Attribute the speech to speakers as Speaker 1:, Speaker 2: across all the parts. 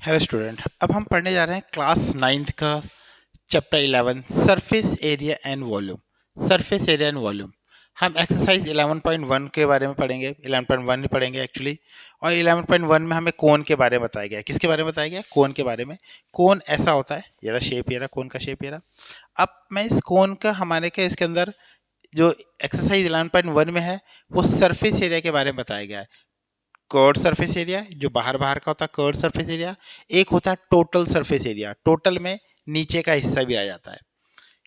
Speaker 1: Hello student, अब हम पढ़ने जा रहे हैं क्लास नाइन्थ का chapter 11 surface area and volume. Surface area and volume हम एक्सरसाइज 11.1 के बारे में पढ़ेंगे। 11.1 ही पढ़ेंगे एक्चुअली। और 11.1 में हमें कोन के बारे में बताया गया है। किसके बारे में बताया गया? कोन के बारे में। कोन ऐसा होता है, ये रहा शेप, ये रहा कोन का शेप, ये रहा। अब मैं इस कोन का हमारे के इसके अंदर जो एक्सरसाइज 11.1 में है वो सरफेस एरिया के बारे में बताया गया है। कर्ड सरफेस एरिया जो बाहर बाहर का होता है, कर्ड सरफेस एरिया। एक होता है टोटल सरफेस एरिया। टोटल में नीचे का हिस्सा भी आ जाता है।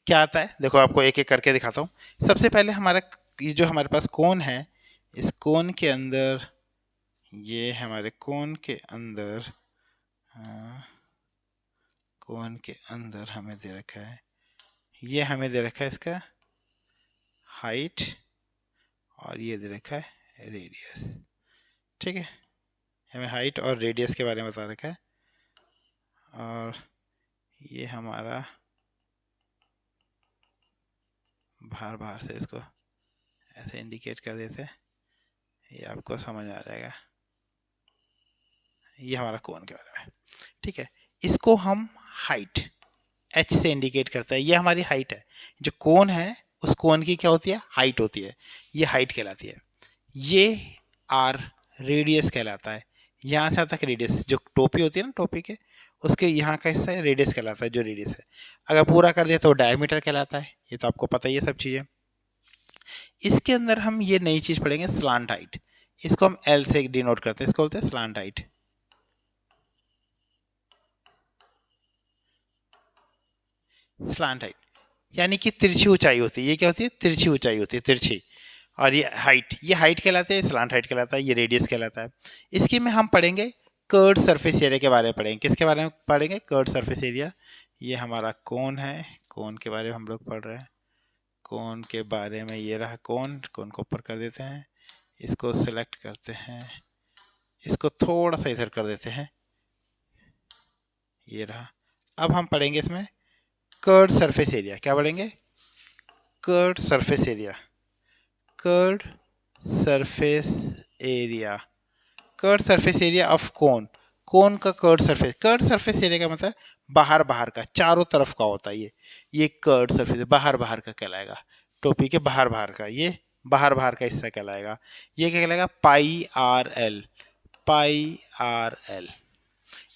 Speaker 1: क्या आता है देखो, आपको एक एक करके दिखाता हूँ। सबसे पहले हमारा ये जो हमारे पास कोन है, इस कोन के अंदर, ये हमारे कोन के अंदर, कोन के अंदर हमें दे रखा है, ये हमें दे रखा है इसका हाइट, और ये दे रखा है रेडियस। ठीक है, हमें हाइट और रेडियस के बारे में बता रखा है। और ये हमारा बाहर बाहर से इसको ऐसे इंडिकेट कर देते हैं, ये आपको समझ आ जाएगा। ये हमारा कोन के बारे में। ठीक है, इसको हम हाइट एच से इंडिकेट करते हैं। ये हमारी हाइट है। जो कोन है उस कोन की क्या होती है? हाइट होती है। ये हाइट कहलाती है। ये आर रेडियस कहलाता है। यहाँ से तक रेडियस, जो टोपी होती है ना, टोपी के उसके यहाँ का हिस्सा है, रेडियस कहलाता है। जो रेडियस है अगर पूरा कर दिया तो डायमीटर कहलाता है। ये तो आपको पता ही है सब चीज़ें। इसके अंदर हम ये नई चीज पढ़ेंगे, स्लांट हाइट। इसको हम एल से डिनोट करते हैं, इसको बोलते हैं स्लांट हाइट। स्लांट हाइट यानी कि तिरछी ऊंचाई होती है। ये क्या होती है? तिरछी ऊंचाई होती है, तिरछी। और ये हाइट कहलाते हैं, स्लांट हाइट कहलाता है, ये रेडियस कहलाता है। इसके में हम पढ़ेंगे कर्ड सरफेस एरिया के बारे में पढ़ेंगे। किसके बारे में पढ़ेंगे? Curved surface area. ये हमारा कोन है, कोन के बारे में हम लोग पढ़ रहे हैं। कोन के बारे में ये रहा कोन। कोन को ऊपर कर देते हैं, इसको सिलेक्ट करते हैं, इसको थोड़ा सा इधर कर देते हैं, ये रहा। अब हम पढ़ेंगे इसमें कर्ड सरफेस एरिया। क्या पढ़ेंगे? Curved surface area. Curved surface area. Curved surface area of cone. Cone का curved surface. Curved surface area का मतलब बाहर बाहर का, चारों तरफ का होता है। ये कर्ड सरफेस बाहर बाहर का कहलाएगा। टोपी के बाहर बाहर का, ये बाहर बाहर का हिस्सा कहलाएगा। ये क्या कहलाएगा? पाई r L. Pi r L.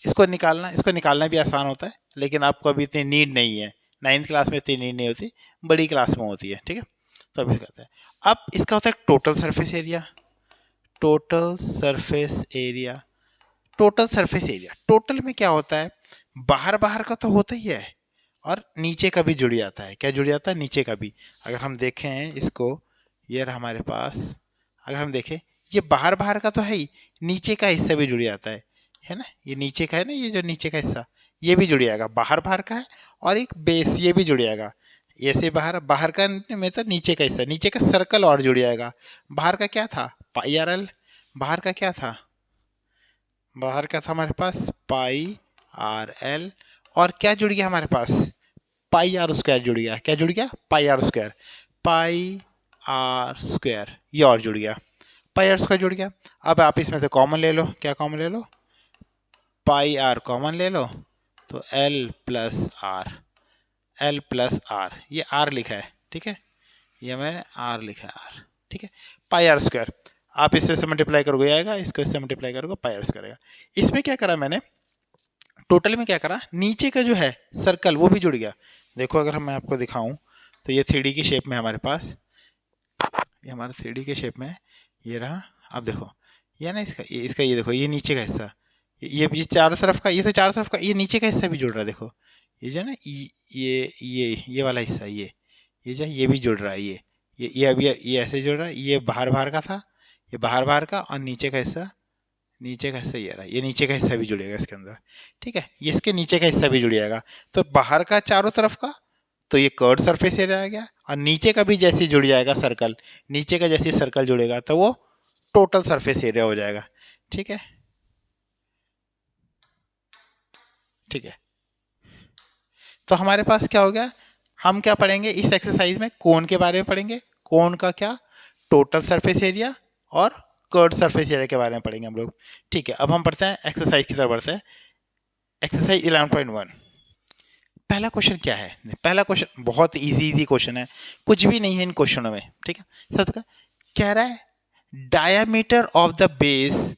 Speaker 1: इसको निकालना भी आसान होता है, लेकिन आपको अभी इतनी नीड नहीं है। 9th क्लास में इतनी नीड नहीं होती, बड़ी क्लास में होती है। ठीक है, तो अभी करते हैं। अब इसका होता है total surface area. Total surface area. Total surface area, total में क्या होता है? बाहर बाहर का तो होता ही है, और नीचे का भी जुड़ जाता है। क्या जुड़ जाता है? नीचे का भी। अगर हम देखें इसको, ये रहा हमारे पास, अगर हम देखें ये बाहर बाहर का तो है ही, नीचे का हिस्सा भी जुड़ जाता है ना। ये नीचे का है ना, ये जो नीचे का हिस्सा, ये भी जुड़ जाएगा। बाहर बाहर का है, और एक बेस, ये भी जुड़ जाएगा। ऐसे बाहर बाहर का में तो नीचे का हिस्सा, नीचे का सर्कल और जुड़ जाएगा। बाहर का क्या था? पाई आर एल। बाहर का क्या था? बाहर का था हमारे पास पाई आर एल। और क्या जुड़ गया हमारे पास? पाई आर स्क्वायर जुड़ गया। क्या जुड़ गया? Pi r square. Pi r square, ये और जुड़ गया। पाई आर स्क्वायर जुड़ गया। अब आप इसमें से कॉमन ले लो। क्या कॉमन ले लो? पाई आर कॉमन ले लो, तो L plus R. L plus R, ये आर लिखा है। ठीक है, ये मैंने आर लिखा है, आर। ठीक है, पाई आर स्क्वायर। आप इससे मल्टीप्लाई करोगे आएगा, इसको इससे मल्टीप्लाई करोगे पाई आर स्क्वायर आएगा। इसमें क्या करा मैंने? टोटल में क्या करा? नीचे का जो है सर्कल वो भी जुड़ गया। देखो, अगर मैं आपको दिखाऊं तो ये 3D की शेप में हमारे पास, ये हमारा 3D के शेप में है, ये रहा। अब देखो, ये ना इसका ये देखो, ये नीचे का हिस्सा, ये चारों तरफ का, ये तो चारों तरफ का, ये नीचे का हिस्सा भी जुड़ रहा है। देखो, ये जो है ना, ये वाला हिस्सा, ये जो है ये भी जुड़ रहा है। ये अभी ये ऐसे जुड़ रहा है। ये बाहर बाहर का था, ये बाहर बाहर का, और नीचे का हिस्सा, नीचे का हिस्सा ये रहा। ये नीचे का हिस्सा भी जुड़ेगा इसके अंदर। ठीक है, ये इसके नीचे का हिस्सा भी जुड़ जाएगा। तो बाहर का चारों तरफ का, तो ये कर्ड सरफेस एरिया आ गया। और नीचे का भी जैसे जुड़ जाएगा सर्कल, नीचे का जैसे सर्कल जुड़ेगा तो वो टोटल सरफेस एरिया हो जाएगा। ठीक है, ठीक है। तो हमारे पास क्या हो गया? हम क्या पढ़ेंगे इस एक्सरसाइज में? कोन के बारे में पढ़ेंगे। कोन का क्या? टोटल सरफेस एरिया और कर्ड सरफेस एरिया के बारे में पढ़ेंगे हम लोग। ठीक है, अब हम पढ़ते हैं एक्सरसाइज की तरफ बढ़ते हैं। एक्सरसाइज 11.1। पहला क्वेश्चन क्या है? पहला क्वेश्चन बहुत इजी क्वेश्चन है, कुछ भी नहीं है इन क्वेश्चनों में, ठीक है। सबका कह रहा है diameter of the base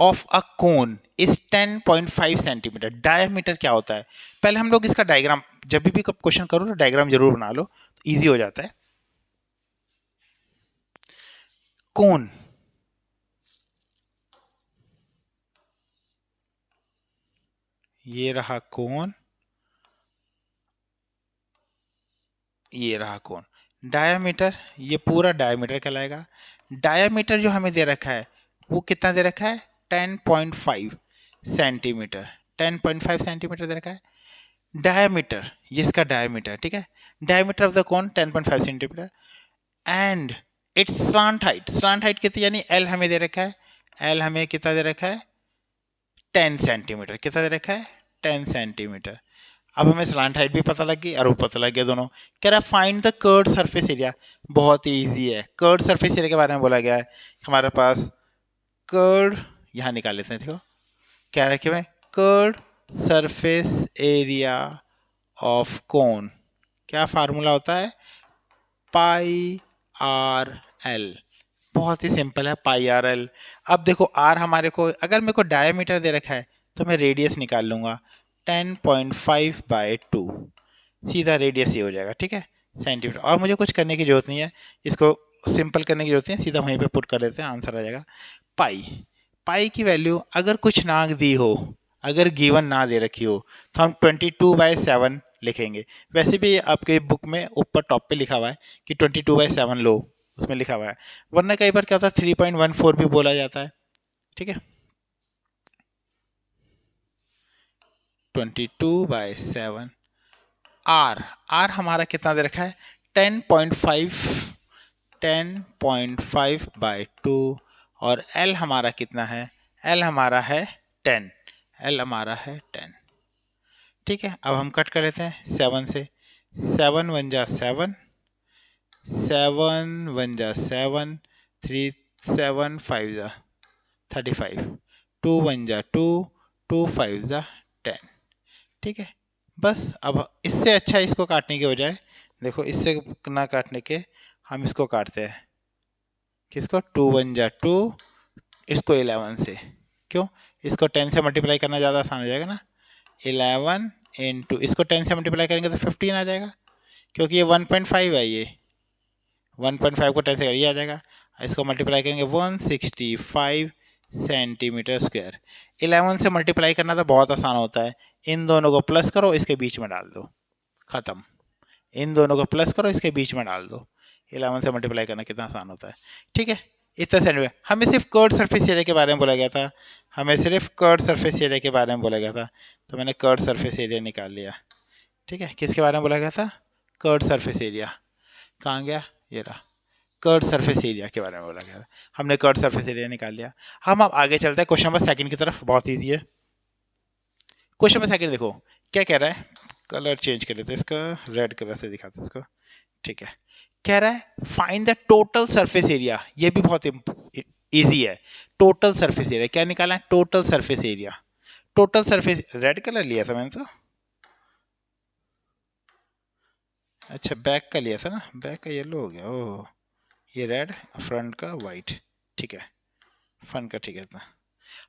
Speaker 1: of a cone is 10.5 centimetre. Diameter क्या होता है? पहले हम लोग इसका डायग्राम, जब भी क्वेश्चन करो तो डायग्राम जरूर बना लो, तो इजी हो जाता है। कोन, ये रहा कोन, ये रहा कोन। डायमीटर, ये पूरा डायमीटर कहलाएगा। डायमीटर जो हमें दे रखा है वो कितना दे रखा है? 10.5 सेंटीमीटर। 10.5 सेंटीमीटर दे रखा है। डायमीटर, ये इसका डायमीटर, ठीक है। Diameter of the cone 10.5 centimetre and it's slant height. Slant height कितनी, यानी एल हमें दे रखा है। एल हमें कितना दे रखा है? 10 सेंटीमीटर। कितना दे रखा है? 10 सेंटीमीटर। अब हमें स्लांट हाइट भी पता लग गई और वो पता लग गया दोनों। कह रहा find the curved surface area. बहुत ही ईजी है। कर्व्ड सरफेस एरिया के बारे में बोला गया है। हमारे पास कर्व्ड, यहाँ निकाल लेते हैं, देखो क्या रखे हुए, curved surface area of cone. क्या फार्मूला होता है? पाई आर एल। बहुत ही सिंपल है, पाई आर एल। अब देखो आर हमारे को, अगर मेरे को डायमीटर दे रखा है तो मैं रेडियस निकाल लूंगा 10.5/2। सीधा रेडियस ये हो जाएगा, ठीक है, सेंटीमीटर। और मुझे कुछ करने की जरूरत नहीं है, इसको सिंपल करने की जरूरत नहीं है, सीधा वहीं पे पुट कर देते हैं, आंसर आ जाएगा पाई। पाई की वैल्यू अगर कुछ ना दी हो, अगर गिवन ना दे रखी हो, तो हम 22/7 लिखेंगे। वैसे भी आपके बुक में ऊपर टॉप पे लिखा हुआ है कि 22/7 लो, उसमें लिखा हुआ है। वरना कई बार क्या होता है 3.14 भी बोला जाता है, ठीक है। 22/7। आर, आर हमारा कितना दे रखा है? 10.5, 10.5/2। और एल हमारा कितना है? एल हमारा है 10। एल हमारा है 10, ठीक है। अब हम कट कर लेते हैं 7 से। 7 1 जा 7, 7 1 जा 7, 3 7 5 जा 35, 2 1 जा 2, 2 5 जा 10, ठीक है। बस अब इससे अच्छा इसको काटने के बजाय, देखो इससे ना काटने के हम इसको काटते हैं। किसको? 2 1 जा 2, इसको 11 से। क्यों? इसको 10 से मल्टीप्लाई करना ज़्यादा आसान हो जाएगा ना। 11 इंटू, इसको 10 से मल्टीप्लाई करेंगे तो 15 आ जाएगा, क्योंकि ये 1.5 है। ये 1.5 को 10 से ये आ जाएगा। इसको मल्टीप्लाई करेंगे 165 सेंटीमीटर स्क्वायर। 11 से मल्टीप्लाई करना तो बहुत आसान होता है। इन दोनों को प्लस करो, इसके बीच में डाल दो, ख़त्म। इन दोनों को प्लस करो, इसके बीच में डाल दो। 11 से मल्टीप्लाई करना कितना आसान होता है, ठीक है। इतना सेंटीमीटर। हमें सिर्फ कर्व्ड सरफेस एरिया के बारे में बोला गया था। हमें सिर्फ कर्व्ड सरफेस एरिया के बारे में बोला गया था, तो मैंने कर्व्ड सरफेस एरिया निकाल लिया, ठीक है। किसके बारे में बोला गया था? Curved surface area. कहाँ गया? ये रहा, कर्व्ड सरफेस एरिया के बारे में बोला गया था। हमने कर्व्ड सरफेस एरिया निकाल लिया। हम अब आगे चलते हैं क्वेश्चन नंबर सेकंड की तरफ। बहुत ईजी है क्वेश्चन नंबर सेकंड। देखो क्या कह रहा है, कलर चेंज कर लेते हैं इसका, रेड कलर से दिखाते हैं इसको, ठीक है। कह रहा है find the total surface area. ये भी बहुत इजी है। टोटल सरफेस एरिया क्या निकालना है? Total surface area. Total surface, red colour लिया था मैंने तो, अच्छा बैक का लिया था ना, बैक का येलो हो गया। ओह, ये रेड, फ्रंट का वाइट, ठीक है, फ्रंट का ठीक है इतना।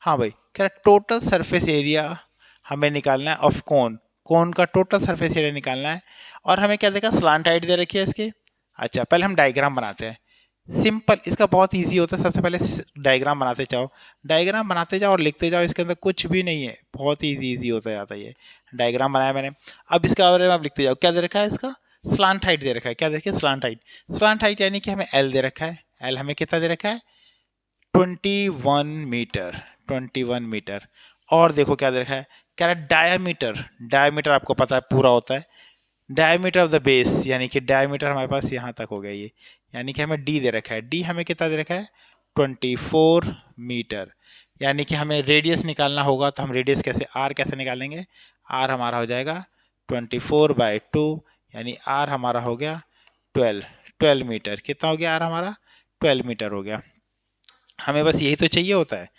Speaker 1: हाँ भाई, कह रहा टोटल सरफेस एरिया हमें निकालना है ऑफ कोन। कोन का टोटल सरफेस एरिया निकालना है। और हमें क्या देखा? स्लांट हाइट दे रखी है इसकी। अच्छा पहले हम डायग्राम बनाते हैं। सिंपल, इसका बहुत इजी होता है। सबसे पहले डायग्राम बनाते जाओ, डायग्राम बनाते जाओ और लिखते जाओ। इसके अंदर कुछ भी नहीं है, बहुत ही इजी होता जाता है ये। डायग्राम बनाया मैंने। अब इसके बारे में आप लिखते जाओ। क्या दे रखा है? इसका स्लांट हाइट दे रखा है। क्या दे रखा है? Slant height. स्लांट हाइट यानी कि हमें एल दे रखा है। एल हमें कितना दे रखा है? 21 मीटर। 21 मीटर। और देखो क्या दे रखा है, कह रहा है डायमीटर। डायमीटर आपको पता है पूरा होता है डायमीटर ऑफ द बेस, यानी कि डायमीटर हमारे पास यहाँ तक हो गया ये, यानी कि हमें डी दे रखा है। डी हमें कितना दे रखा है? 24 मीटर। यानी कि हमें रेडियस निकालना होगा, तो हम रेडियस कैसे, आर कैसे निकालेंगे? आर हमारा हो जाएगा 24/2, यानी आर हमारा हो गया 12 मीटर। कितना हो गया आर हमारा? 12 मीटर हो गया। हमें बस यही तो चाहिए होता है।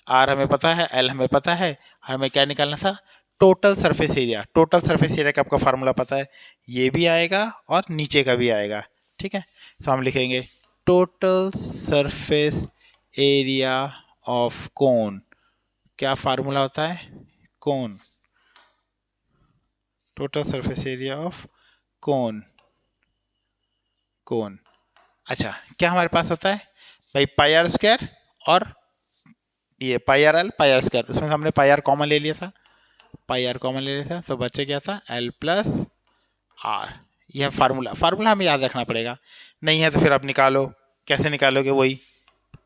Speaker 1: आर हमें पता है, एल हमें पता है, हमें क्या निकालना था? Total surface area, total surface area का आपका फार्मूला पता है, ये भी आएगा और नीचे का भी आएगा, ठीक है। तो हम लिखेंगे total surface area of cone, क्या फार्मूला होता है, cone, total surface area of cone, cone. अच्छा, क्या हमारे पास होता है भाई, पाई आर स्क्वायर और ये pi r L pi r square, उसमें हमने पाई आर कॉमन ले लिया था, पाई आर कॉमन ले लिया था, तो बच्चे क्या था एल प्लस आर। यह फार्मूला, फार्मूला हमें याद रखना पड़ेगा, नहीं है तो फिर आप निकालो, कैसे निकालोगे, वही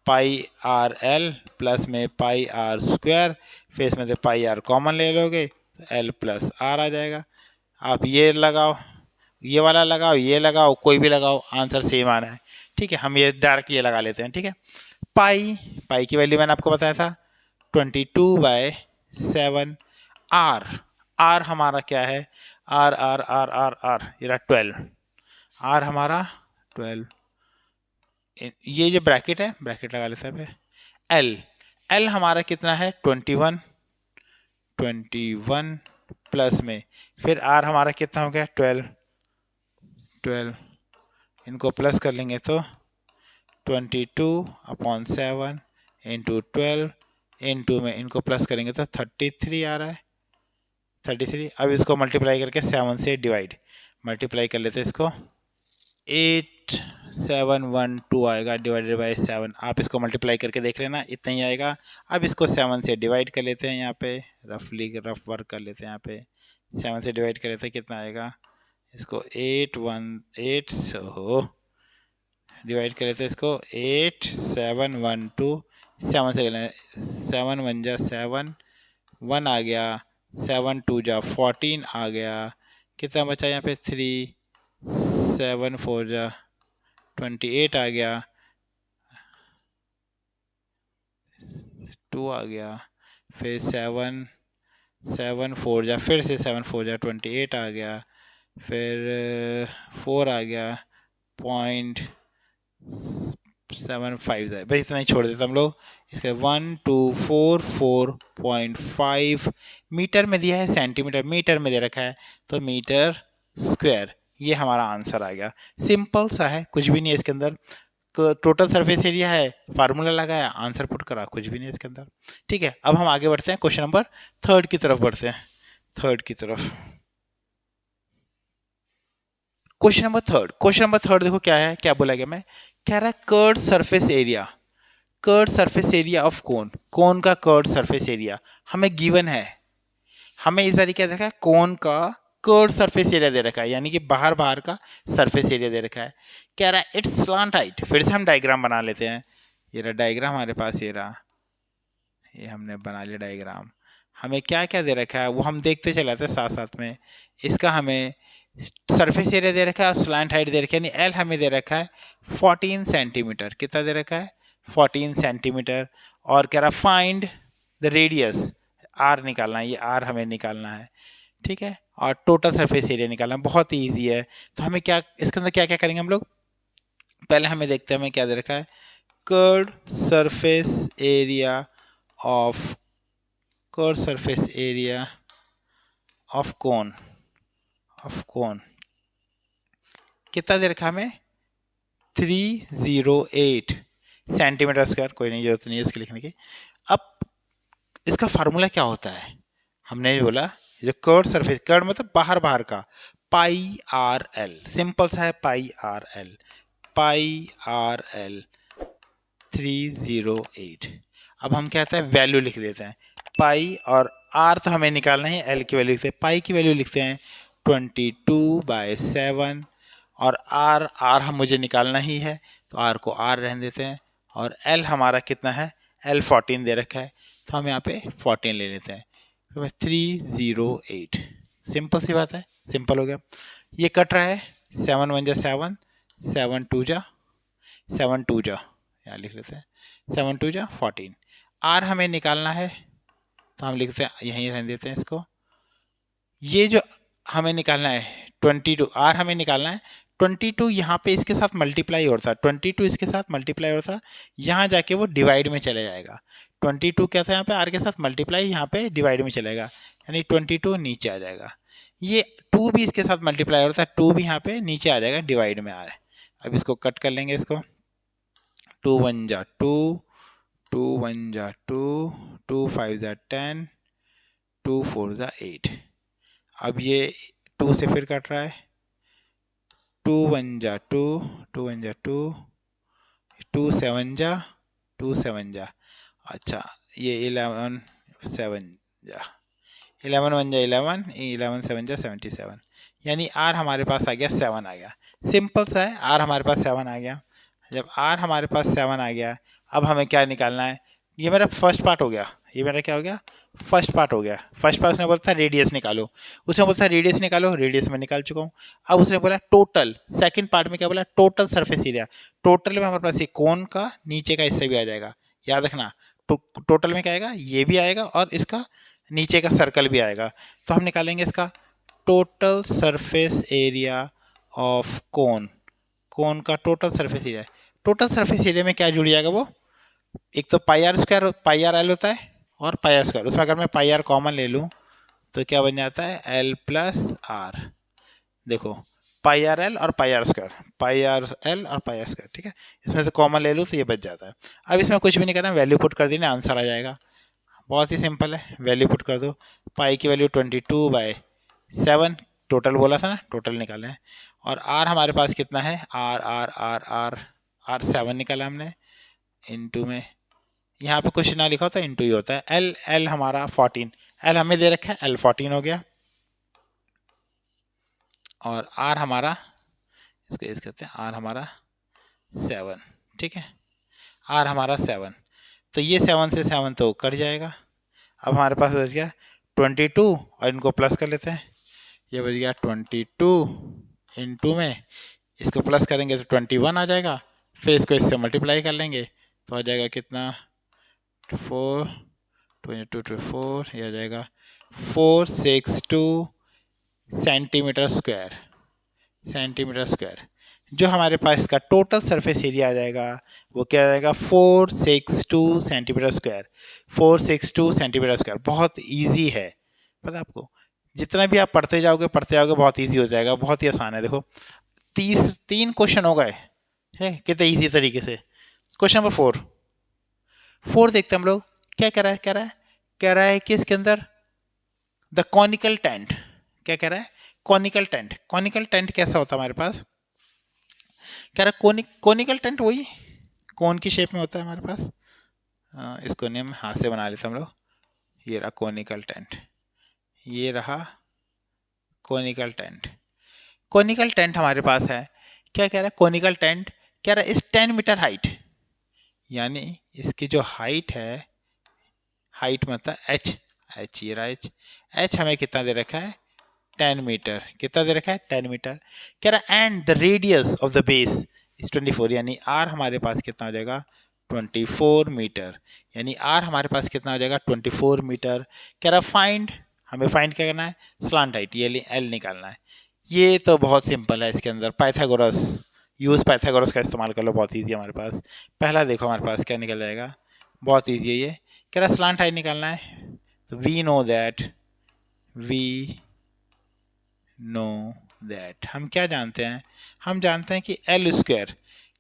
Speaker 1: पाई आर एल प्लस में पाई आर स्क्वायर, फिर इसमें से पाई आर कॉमन ले लोगे तो एल प्लस आर आ जाएगा। आप ये लगाओ, ये वाला लगाओ, ये लगाओ, कोई भी लगाओ, आंसर सेम आ रहा है, ठीक है। हम ये डायरेक्ट ये लगा लेते हैं, ठीक है। पाई, पाई की वैल्यू मैंने आपको बताया था 22/7, आर, आर हमारा क्या है, R R R R R ये रहा 12, आर हमारा 12, ये जो ब्रैकेट है ब्रैकेट लगा लेते हैं। एल, एल हमारा कितना है 21, 21 प्लस में फिर आर हमारा कितना हो गया 12, 12, इनको प्लस कर लेंगे तो 22/7 इंटू 12 इंटू में इनको प्लस करेंगे तो 33 आ रहा है, 33। अब इसको मल्टीप्लाई करके 7 से डिवाइड, मल्टीप्लाई कर लेते हैं इसको, 8712 आएगा डिवाइडेड बाय 7, आप इसको मल्टीप्लाई करके देख लेना, इतना ही आएगा। अब इसको 7 से डिवाइड कर लेते हैं, यहाँ पे रफ वर्क कर लेते हैं, यहाँ पे 7 से डिवाइड कर लेते हैं, कितना आएगा, इसको 818 हो डिवाइड कर लेते हैं इसको 8712, 7 से कर लें, 7 1 जा 7, 1 आ गया, 7 2 जा 14 आ गया, कितना बचा यहाँ पे 3, 7 4 जा 28 आ गया, 2 आ गया, फिर 7 4 जा फिर से 7 4 जा 28 आ गया, फिर 4 आ गया, 0.75 है भाई, इतना ही छोड़ देते हम लोग। इसके 1244.5 मीटर में दिया है, सेंटीमीटर मीटर में दे रखा है, तो मीटर स्क्वायर, ये हमारा आंसर आ गया। सिंपल सा है, कुछ भी नहीं है इसके अंदर, टोटल सरफेस एरिया है, फार्मूला लगाया, आंसर पुट करा, कुछ भी नहीं है इसके अंदर, ठीक है। अब हम आगे बढ़ते हैं, क्वेश्चन नंबर 3 की तरफ बढ़ते हैं, 3 की तरफ। क्वेश्चन नंबर 3, क्वेश्चन नंबर 3 देखो क्या है, क्या बोला गया, मैं कह रहा है curved surface area, curved surface area of cone, cone का कर्ड सरफेस एरिया हमें गिवन है, हमें इस बार क्या देखा है, कोन का कर्ड सरफेस एरिया दे रखा है, यानी कि बाहर बाहर का सरफेस एरिया दे रखा है। कह रहा है इट्स स्लांट हाइट, फिर से हम डायग्राम बना लेते हैं, ये रहा डायग्राम हमारे पास, ये रहा, ये हमने बना लिया डायग्राम। हमें क्या क्या दे रखा है वो हम देखते चले जाते हैं साथ साथ में। इसका हमें सरफेस एरिया दे रखा है, स्लांट हाइट दे रखा है, यानी एल हमें दे रखा है 14 सेंटीमीटर, कितना दे रखा है 14 सेंटीमीटर, और कह रहा फाइंड द रेडियस, आर निकालना है, ये आर हमें निकालना है, ठीक है, और टोटल सरफेस एरिया निकालना है, बहुत ही ईजी है। तो हमें क्या इसके अंदर क्या क्या करेंगे हम लोग, पहले हमें देखते हैं हमें क्या दे रखा है, curved surface area of, curd surface area of cone, of cone कितना दे रखा हमें 308 सेंटीमीटर स्क्वायर, कोई नहीं जरूरत नहीं है इसके लिखने की। अब इसका फार्मूला क्या होता है, हमने भी बोला जो कर्ड सरफेस, कर्ड मतलब बाहर बाहर का, पाई आर एल, सिंपल सा है, पाई r L, pi r L 308। अब हम क्या कहते हैं वैल्यू लिख देते हैं, पाई और आर तो हमें निकालना है, एल की वैल्यू लिखते हैं, पाई की वैल्यू लिखते हैं 22/7, और आर हम मुझे निकालना ही है तो आर को आर रहने देते हैं, और एल हमारा कितना है, एल 14 दे रखा है, तो हम यहाँ पे 14 ले लेते हैं, तो 308, सिंपल सी बात है, सिंपल हो गया। ये कट रहा है, 7 1 जा 7, 7 2 जा 7 2 जा, यहाँ लिख लेते हैं 7 2 जा 14, आर हमें निकालना है तो हम लिखते हैं यहीं रहने देते हैं इसको। ये जो हमें निकालना है 22, आर हमें निकालना है 22, यहाँ पे इसके साथ मल्टीप्लाई होता है, 22 इसके साथ मल्टीप्लाई होता है, यहाँ जाके वो डिवाइड में चले जाएगा, 22 क्या था यहाँ पे, आर के साथ मल्टीप्लाई, यहाँ पे डिवाइड में चलेगा, यानी 22 नीचे आ जाएगा। ये 2 भी इसके साथ मल्टीप्लाई होता है, 2 भी यहाँ पे नीचे आ जाएगा, डिवाइड में आ रहा है। अब इसको कट कर लेंगे, इसको 2 1 जा 2, 2 1 जा 2, 2 5 जा 10, 2 4 जा 8। अब ये 2 से फिर कट रहा है, 2 1 जा 2, 2 1 जा 2, 2 7 जा 2 7 जा, अच्छा ये 11 7 जा, 11 1 जा 11, 11 7 जा 77, यानी आर हमारे पास आ गया 7 आ गया। सिंपल सा है, आर हमारे पास 7 आ गया। जब आर हमारे पास 7 आ गया, अब हमें क्या निकालना है, ये मेरा फर्स्ट पार्ट हो गया, ये मेरा क्या हो गया, फर्स्ट पार्ट हो गया। फर्स्ट पार्ट उसने बोला था रेडियस निकालो, उसने बोला था रेडियस निकालो, रेडियस में निकाल चुका हूँ। अब उसने बोला टोटल, सेकंड पार्ट में क्या बोला, टोटल सरफेस एरिया। टोटल में हमारे पास ये कोन का नीचे का हिस्सा भी आ जाएगा, याद रखना। टोटल में क्या आएगा, ये भी आएगा और इसका नीचे का सर्कल भी आएगा। तो हम निकालेंगे इसका total surface area of cone, cone का total surface area. Total surface area में क्या जुड़ जाएगा, वो एक तो pi r square, pi r l होता है, और पाई आर स्क्वायर। उसमें अगर मैं पाई आर कॉमन ले लूँ तो क्या बन जाता है, एल प्लस आर। देखो पाई आर एल और pi r square, pi r l और पाई आर स्क्वायर, ठीक है। इसमें से कॉमन ले लूँ तो ये बच जाता है। अब इसमें कुछ भी नहीं करना, वैल्यू पुट कर देना, आंसर आ जाएगा। बहुत ही सिंपल है, वैल्यू पुट कर दो। पाई की वैल्यू 22/7, टोटल बोला था ना, टोटल निकाले हैं। और आर हमारे पास कितना है, R R R R R 7 निकाला हमने, इंटू में यहाँ पे कुछ ना लिखा होता, इंटू ही होता है। एल, एल हमारा 14, एल हमें दे रखा है, एल 14 हो गया। और आर हमारा, इसको इस कहते हैं, आर हमारा 7, ठीक है, आर हमारा 7। तो ये 7 से 7 तो कट जाएगा। अब हमारे पास बच गया 22, और इनको प्लस कर लेते हैं, ये बच गया 22 इंटू में, इसको प्लस करेंगे तो 21 आ जाएगा, फिर इसको इससे मल्टीप्लाई कर लेंगे तो आ जाएगा कितना, 4 22 to 4, ये आ जाएगा 462 सेंटीमीटर स्क्वायर, सेंटीमीटर स्क्वायर। जो हमारे पास इसका टोटल सरफेस एरिया आ जाएगा वो क्या आ जाएगा, 462 सेंटीमीटर स्क्वायर, 462 सेंटीमीटर स्क्वायर। बहुत इजी है, पता आपको, जितना भी आप पढ़ते जाओगे बहुत इजी हो जाएगा, बहुत ही आसान है। देखो 3 क्वेश्चन हो गए, है कितने इजी तरीके से। क्वेश्चन नंबर 4 देखते हैं हम लोग, क्या कह रहा है, कह रहा है कि इसके अंदर द कॉनिकल टेंट, क्या कह रहा है, कॉनिकल टेंट। कॉनिकल टेंट कैसा होता है हमारे पास, कह रहा है कॉनिकल टेंट वही कोन की शेप में होता है हमारे पास। इसको नेम हाथ से बना लेते हम लोग, ये रहा कॉनिकल टेंट, ये रहा कॉनिकल टेंट। कॉनिकल टेंट हमारे पास है, क्या कह रहा है, कॉनिकल टेंट कह रहा है इस 10 मीटर हाइट, यानी इसकी जो हाइट है, हाइट मतलब एच, एच ये रहा एच, एच हमें कितना दे रखा है, 10 मीटर। कितना दे रखा है, 10 मीटर। कह रहा है and the radius of the base is 24, यानी आर हमारे पास कितना हो जाएगा, 24 मीटर। यानी आर हमारे पास कितना हो जाएगा, 24 मीटर। कह रहा फाइंड, हमें फाइंड क्या करना है, स्लांट हाइट, ये एल निकालना है। ये तो बहुत सिंपल है, इसके अंदर पाइथागोरस, यूज़ पाइथागोरस का इस्तेमाल कर लो, बहुत ईजी है हमारे पास। पहला देखो हमारे पास क्या निकल जाएगा, बहुत ईजी है ये। कह रहा स्लांट हाइट निकालना है, तो वी नो दैट, हम क्या जानते हैं, हम जानते हैं कि एल स्क्वायर,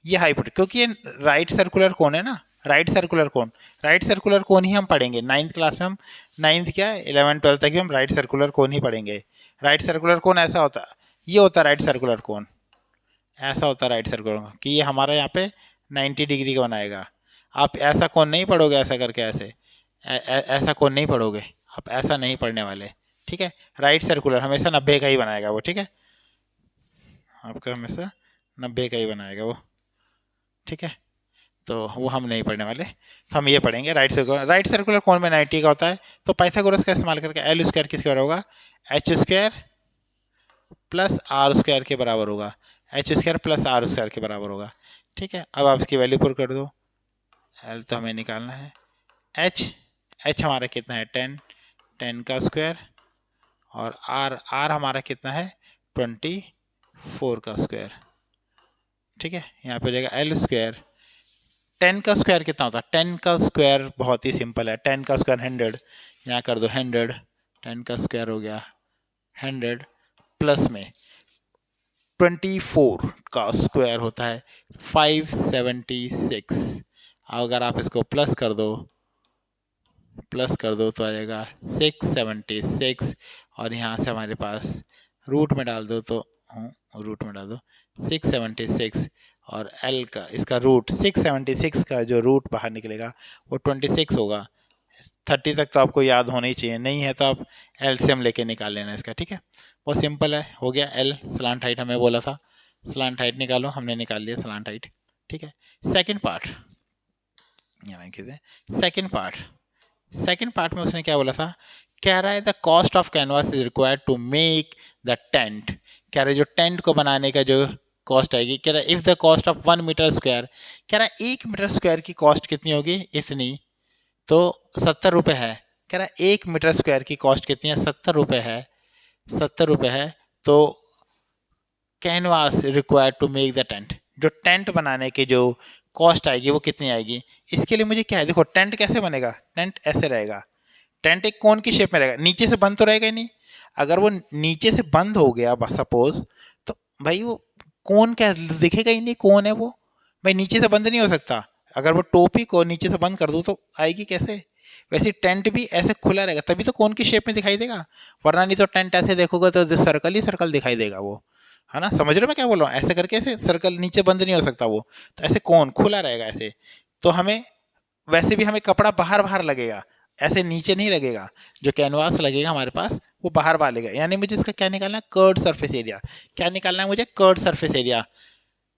Speaker 1: ये हाइपोटेनस, क्योंकि ये राइट सर्कुलर कोन है ना, राइट सर्कुलर कोन ही हम पढ़ेंगे 9th क्लास में। हम 9th क्या 11 12 तक भी हम राइट सर्कुलर कोन ही पढ़ेंगे। राइट सर्कुलर कोन ऐसा होता है, ये होता है राइट सर्कुलर कोन, ऐसा होता है राइट सर्कुलर कोन, कि ये हमारा यहाँ पे 90 डिग्री का बनाएगा। आप ऐसा कोन नहीं पढ़ोगे, ऐसा करके ऐसे ऐसा कोन नहीं पढ़ोगे आप, ऐसा नहीं पढ़ने वाले, ठीक है। राइट सर्कुलर हमेशा 90 का ही बनाएगा वो, ठीक है, आपका हमेशा 90 का ही बनाएगा वो, ठीक है। तो वो हम नहीं पढ़ने वाले, तो हम ये पढ़ेंगे right circular. Right circular cone में 90 का होता है, तो पाइथागोरस का इस्तेमाल करके एल स्क्वायर किसके बराबर होगा, H square plus R square के बराबर होगा, H square plus R square के बराबर होगा, ठीक है। अब आप इसकी वैल्यू पुट कर दो, एल तो हमें निकालना है, एच हमारा कितना है 10 का स्क्वायर, और आर हमारा कितना है 24 का स्क्वायर, ठीक है। यहाँ पे हो जाएगा एल स्क्वायर 10 का स्क्वायर कितना होता है? 10 का स्क्वायर बहुत ही सिंपल है, 10 का स्क्वायर 100, यहाँ कर दो 100, 10 का स्क्वायर हो गया 100, प्लस में 24 का स्क्वायर होता है 576। अगर आप इसको प्लस कर दो तो आ जाएगा 676, और यहाँ से हमारे पास रूट में डाल दो तो रूट में डाल दो 676, और L का इसका रूट 676 का जो रूट बाहर निकलेगा वो 26 होगा। 30 तक तो आपको याद होना ही चाहिए, नहीं है तो आप एलसीएम लेके निकाल लेना इसका, ठीक है। बहुत सिंपल है, हो गया। L स्लांट हाइट हमें बोला था, स्लांट हाइट निकालो, हमने निकाल लिया स्लांट हाइट, ठीक है। सेकंड पार्ट, सेकंड पार्ट में उसने क्या बोला था? कह रहा है the cost of canvas is required to make the tent. कह रहा है जो टेंट को बनाने का जो कॉस्ट आएगी, कह रहा है if the cost of 1 metre square, कह रहा है 1 मीटर स्क्वायर की कॉस्ट कितनी होगी? इतनी, तो 70 रुपये है। कह रहा है 1 मीटर स्क्वायर की कॉस्ट कितनी है? 70 रुपये है, 70 रुपये है। तो canvas required to make the tent, जो टेंट बनाने की जो कॉस्ट आएगी वो कितनी आएगी? इसके लिए मुझे क्या है, देखो टेंट कैसे बनेगा? टेंट ऐसे रहेगा, टेंट एक कोन की शेप में रहेगा, नीचे से बंद तो रहेगा ही नहीं। अगर वो नीचे से बंद हो गया सपोज, तो भाई वो कोन क्या दिखेगा ही नहीं, कौन है वो भाई, नीचे से बंद नहीं हो सकता। अगर वो टोपी को नीचे से बंद कर दूँ तो आएगी कैसे? वैसे टेंट भी ऐसे खुला रहेगा, तभी तो कोन की शेप में दिखाई देगा, वरना नहीं तो टेंट ऐसे देखोगे तो सर्कल ही सर्कल दिखाई देगा वो, है ना। समझ रहे हो मैं क्या बोल रहा हूँ? ऐसे करके ऐसे सर्कल नीचे बंद नहीं हो सकता वो, तो ऐसे कोन खुला रहेगा ऐसे। तो हमें वैसे भी हमें कपड़ा बाहर बाहर लगेगा, ऐसे नीचे नहीं लगेगा। जो कैनवास लगेगा हमारे पास वो बाहर बाहर लगेगा, यानी मुझे इसका क्या निकालना है? Curved surface area. क्या निकालना है मुझे? Curd surface area.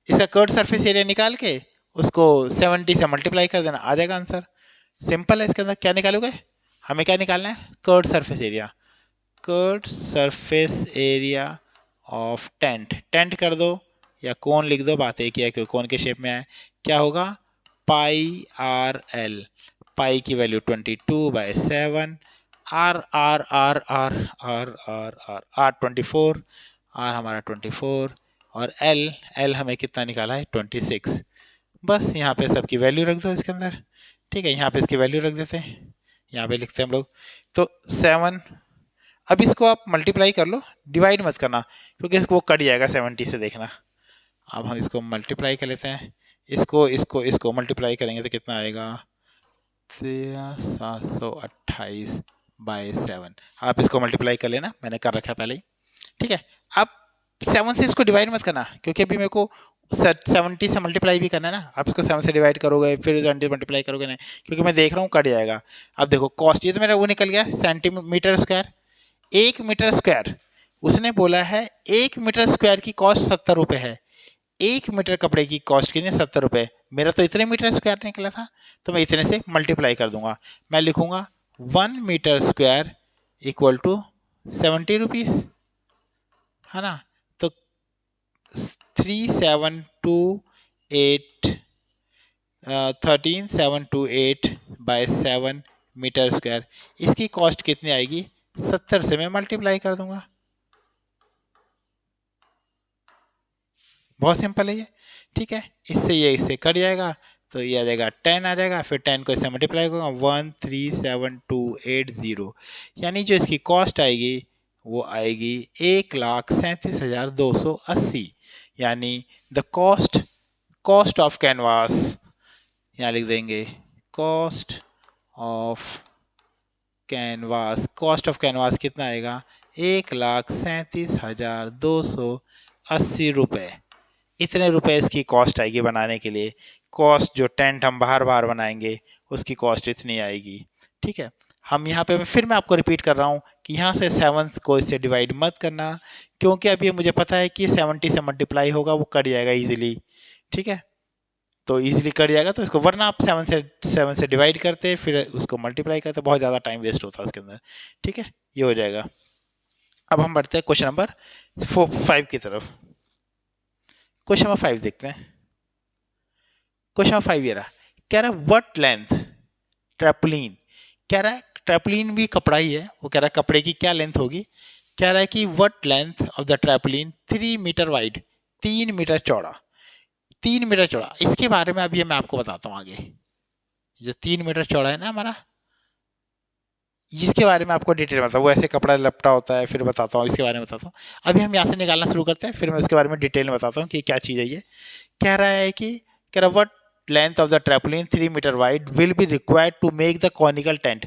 Speaker 1: इसका कर्ड सरफेस एरिया निकाल के उसको 70 से मल्टीप्लाई कर देना, आ जाएगा आंसर। सिंपल है। इसके अंदर क्या निकालोगे? हमें क्या निकालना है? Curved surface area. Curved surface area of tent, tent कर दो या कोन लिख दो, बात एक ही है, क्योंकि कोन के शेप में है। क्या होगा? पाई आर एल, पाई की value 22/7, R R R R R R R R 24, R हमारा 24, और एल हमें कितना निकाला है? 26। बस यहाँ पे सबकी वैल्यू रख दो इसके अंदर, ठीक है। यहाँ पे इसकी वैल्यू रख देते हैं, यहाँ पे लिखते हैं हम लोग तो 7। अब इसको आप मल्टीप्लाई कर लो, डिवाइड मत करना, क्योंकि इसको वो कट जाएगा 70 से, देखना। अब हम इसको मल्टीप्लाई कर लेते हैं, इसको मल्टीप्लाई करेंगे तो कितना आएगा? 728/7। आप इसको मल्टीप्लाई कर लेना, मैंने कर रखा है पहले ही, ठीक है। अब 7 से इसको डिवाइड मत करना, क्योंकि अभी मेरे को 70 से मल्टीप्लाई भी करना है ना। आप इसको 7 से डिवाइड करोगे फिर 70 मल्टीप्लाई करोगे नहीं, क्योंकि मैं देख रहा हूँ कट जाएगा। अब देखो कॉस्ट, ये तो मेरा वो निकल गया सेंटीमीटर स्क्वायर। 1 मीटर स्क्वायर, उसने बोला है 1 मीटर स्क्वायर की कॉस्ट 70 रुपये है। 1 मीटर कपड़े की कॉस्ट कितनी? 70 रुपये। मेरा तो इतने मीटर स्क्वायर निकला था, तो मैं इतने से मल्टीप्लाई कर दूंगा। मैं लिखूंगा 1 metre square equal to 70 rupees, है ना। तो 13728 मीटर स्क्वायर, इसकी कॉस्ट कितनी आएगी? 70 से मैं मल्टीप्लाई कर दूंगा। बहुत सिंपल है ये, ठीक है। इससे कट जाएगा, तो ये आ जाएगा 10 आ जाएगा, फिर 10 को इससे मल्टीप्लाई करूँगा 137280, यानी जो इसकी कॉस्ट आएगी वो आएगी 1,37,280। यानी द कॉस्ट ऑफ कैनवास, यहाँ लिख देंगे कॉस्ट ऑफ कैनवास कितना आएगा? 1,37,280 रुपये। इतने रुपए इसकी कॉस्ट आएगी बनाने के लिए। कॉस्ट जो टेंट हम बाहर बाहर बनाएंगे उसकी कॉस्ट इतनी आएगी, ठीक है। हम यहाँ पे फिर मैं आपको रिपीट कर रहा हूँ कि यहाँ से 7 को इससे डिवाइड मत करना, क्योंकि अभी मुझे पता है कि 70 से मल्टीप्लाई होगा, वो कट जाएगा इजीली, ठीक है। तो इजीली कट जाएगा, तो इसको, वरना आप 7 से डिवाइड करते फिर उसको मल्टीप्लाई करते, बहुत ज़्यादा टाइम वेस्ट होता है उसके अंदर, ठीक है। ये हो जाएगा। अब हम बढ़ते हैं क्वेश्चन नंबर 5 की तरफ। क्वेश्चन नंबर 5 देखते हैं। क्वेश्चन नंबर 5 ये रहा, कह रहा है व्हाट लेंथ ट्रैपलिन, कह रहा है ट्रैपलिन भी कपड़ा ही है, वो कह रहा है कपड़े की क्या लेंथ होगी। कह रहा है कि what length of the tarpaulin 3 metre wide, 3 metre चौड़ा, 3 मीटर चौड़ा, इसके बारे में अभी मैं आपको बताता हूँ आगे। जो 3 मीटर चौड़ा है ना हमारा, जिसके बारे में आपको डिटेल बताता हूँ, वो ऐसे कपड़ा लपटा होता है, फिर बताता हूँ इसके बारे में बताता हूँ। अभी हम यहाँ से निकालना शुरू करते हैं, फिर मैं उसके बारे में डिटेल में बताता हूँ कि क्या चीज़ है ये। कह रहा है कि कह रहा what length of the tarpaulin 3 metre wide will be required to make the conical tent.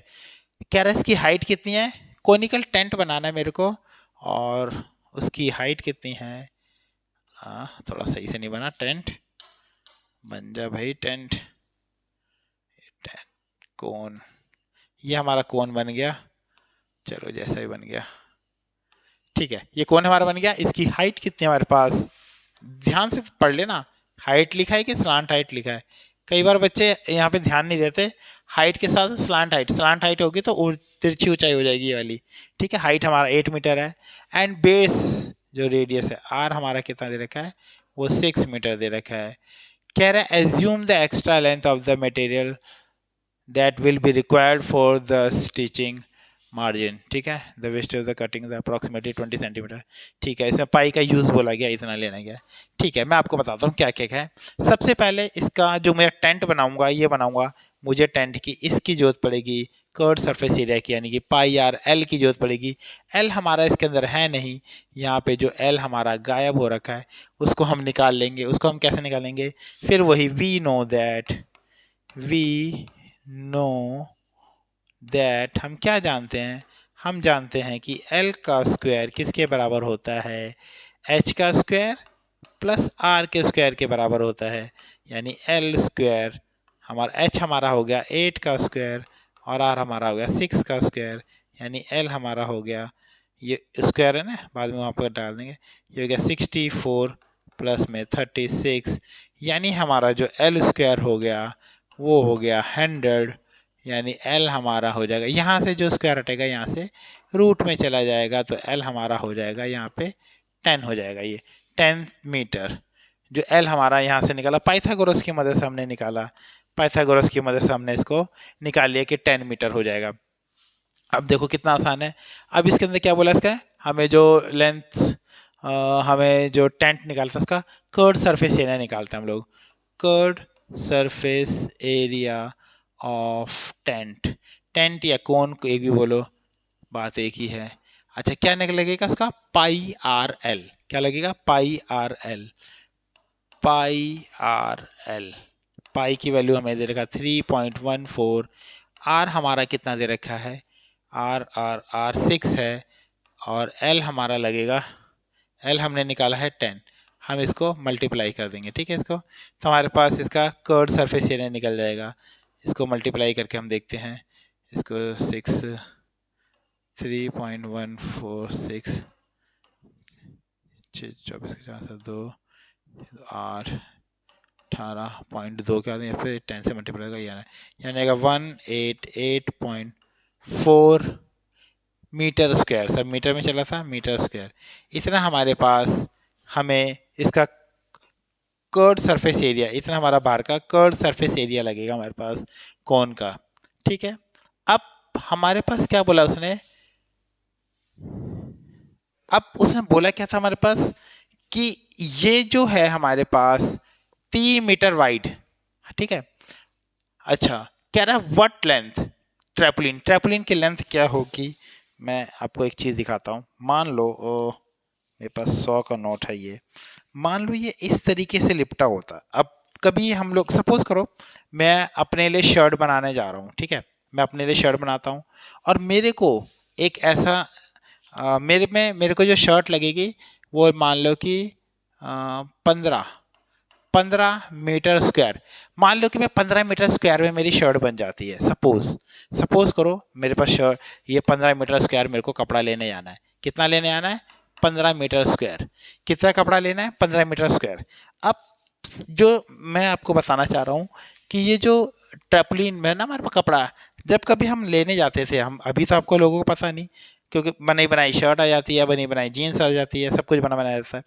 Speaker 1: कह रहा है इसकी हाइट कितनी है, कॉनिकल टेंट बनाना है मेरे को, और उसकी हाइट कितनी है। थोड़ा सही से नहीं बना, टेंट बन जा भाई, टेंट कोन, ये हमारा कोन बन गया, चलो जैसा ही बन गया, ठीक है, ये कोन हमारा बन गया। इसकी हाइट कितनी है हमारे पास, ध्यान से पढ़ लेना, हाइट लिखा है कि स्लांट हाइट लिखा है। कई बार बच्चे यहाँ पे ध्यान नहीं देते, हाइट के साथ स्लांट हाइट होगी तो तिरछी ऊंचाई हो जाएगी ये वाली, ठीक है। हाइट हमारा 8 मीटर है, एंड बेस जो रेडियस है आर हमारा कितना दे रखा है, वो 6 मीटर दे रखा है। कह रहा है assume the extra length of the material that will be required for the stitching margin, ठीक है, the waste of the cutting the approximately 20 centimetre, ठीक है। इसमें पाई का यूज़ बोला गया, इतना लेना गया, ठीक है। मैं आपको बताता हूँ क्या क्या है। सबसे पहले इसका जो मैं टेंट बनाऊंगा, ये बनाऊंगा, मुझे टेंट की इसकी जरूरत पड़ेगी कर्ड सरफेस एरिया की, यानी कि पाई आर एल की जरूरत पड़ेगी। एल हमारा इसके अंदर है नहीं, यहाँ पे जो एल हमारा गायब हो रखा है उसको हम निकाल लेंगे। उसको हम कैसे निकालेंगे, फिर वही वी नो दैट हम क्या जानते हैं, हम जानते हैं कि L का स्क्वायर किसके बराबर होता है, H का स्क्वायर प्लस R के स्क्वायर के बराबर होता है, यानी L स्क्वायर हमारा, H हमारा हो गया 8 का स्क्वायर और R हमारा हो गया 6 का स्क्वायर, यानी L हमारा हो गया, ये स्क्वायर है ना, बाद में वहाँ पर डाल देंगे, ये हो गया 64 प्लस में 36, यानी हमारा जो L स्क्वायर हो गया वो हो गया 100, यानी L हमारा हो जाएगा, यहाँ से जो स्क्वायर हटेगा यहाँ से रूट में चला जाएगा, तो L हमारा हो जाएगा यहाँ पे 10 हो जाएगा, ये 10 मीटर। जो L हमारा यहाँ से निकाला पाइथागोरस की मदद से हमने निकाला, पाइथागोरस की मदद से हमने इसको निकाल लिया कि 10 मीटर हो जाएगा। अब देखो कितना आसान है। अब इसके अंदर क्या बोला इसका, हमें जो लेंथ हमें जो टेंट निकालता है उसका कर्ड सरफेस एरिया निकालते हैं हम लोग, curd surface area of tent, tent या कोन को एक भी बोलो, बात एक ही है। अच्छा क्या लगेगा उसका, पाई आर एल, क्या लगेगा, पाई r L, pi r L, pi की वैल्यू हमें दे रखा 3.14, आर हमारा कितना दे रखा है, आर 6 है, और एल हमारा लगेगा, एल हमने निकाला है 10, हम इसको मल्टीप्लाई कर देंगे, ठीक है इसको, तो हमारे पास इसका कर्ड सरफेस एरिया निकल जाएगा। इसको मल्टीप्लाई करके हम देखते हैं, इसको 3.146 24 2 8 18.2 क्या या फिर 10 से मल्टीप्लाई का यानी 188.4 मीटर स्क्वायर, सब मीटर में चला था, मीटर स्क्वायर, इतना हमारे पास हमें इसका कर्ड सरफेस एरिया, इतना हमारा बाहर का कर्ड सरफेस एरिया लगेगा हमारे पास कोन का, ठीक है। अब हमारे पास क्या बोला उसने, अब उसने बोला क्या था हमारे पास कि ये जो है हमारे पास 3 मीटर वाइड, ठीक है। अच्छा कह रहा है व्हाट लेंथ ट्रैपोलिन, ट्रैपोलिन की लेंथ क्या होगी, मैं आपको एक चीज़ दिखाता हूँ। मान लो मेरे पास 100 का नोट है, ये मान लो ये इस तरीके से लिपटा होता। अब कभी हम लोग सपोज करो मैं अपने लिए शर्ट बनाने जा रहा हूँ, ठीक है, मैं अपने लिए शर्ट बनाता हूँ और मेरे को एक ऐसा मेरे को जो शर्ट लगेगी वो मान लो कि 15 मीटर स्क्वायर, मान लो कि मैं 15 मीटर स्क्वायर में मेरी शर्ट बन जाती है। सपोज करो मेरे पास शर्ट, ये 15 मीटर स्क्वायर मेरे को कपड़ा लेने आना है, कितना लेने आना है, 15 मीटर स्क्वायर, कितना कपड़ा लेना है, 15 मीटर स्क्वायर। अब जो मैं आपको बताना चाह रहा हूँ कि ये जो ट्रैपोलिन में ना हमारे पास कपड़ा, जब कभी हम लेने जाते थे, हम अभी तो आपको लोगों को पता नहीं, क्योंकि बनी बनाई शर्ट आ जाती है, बनी बनाई जीन्स आ जाती है, सब कुछ बना बनाया जाता है,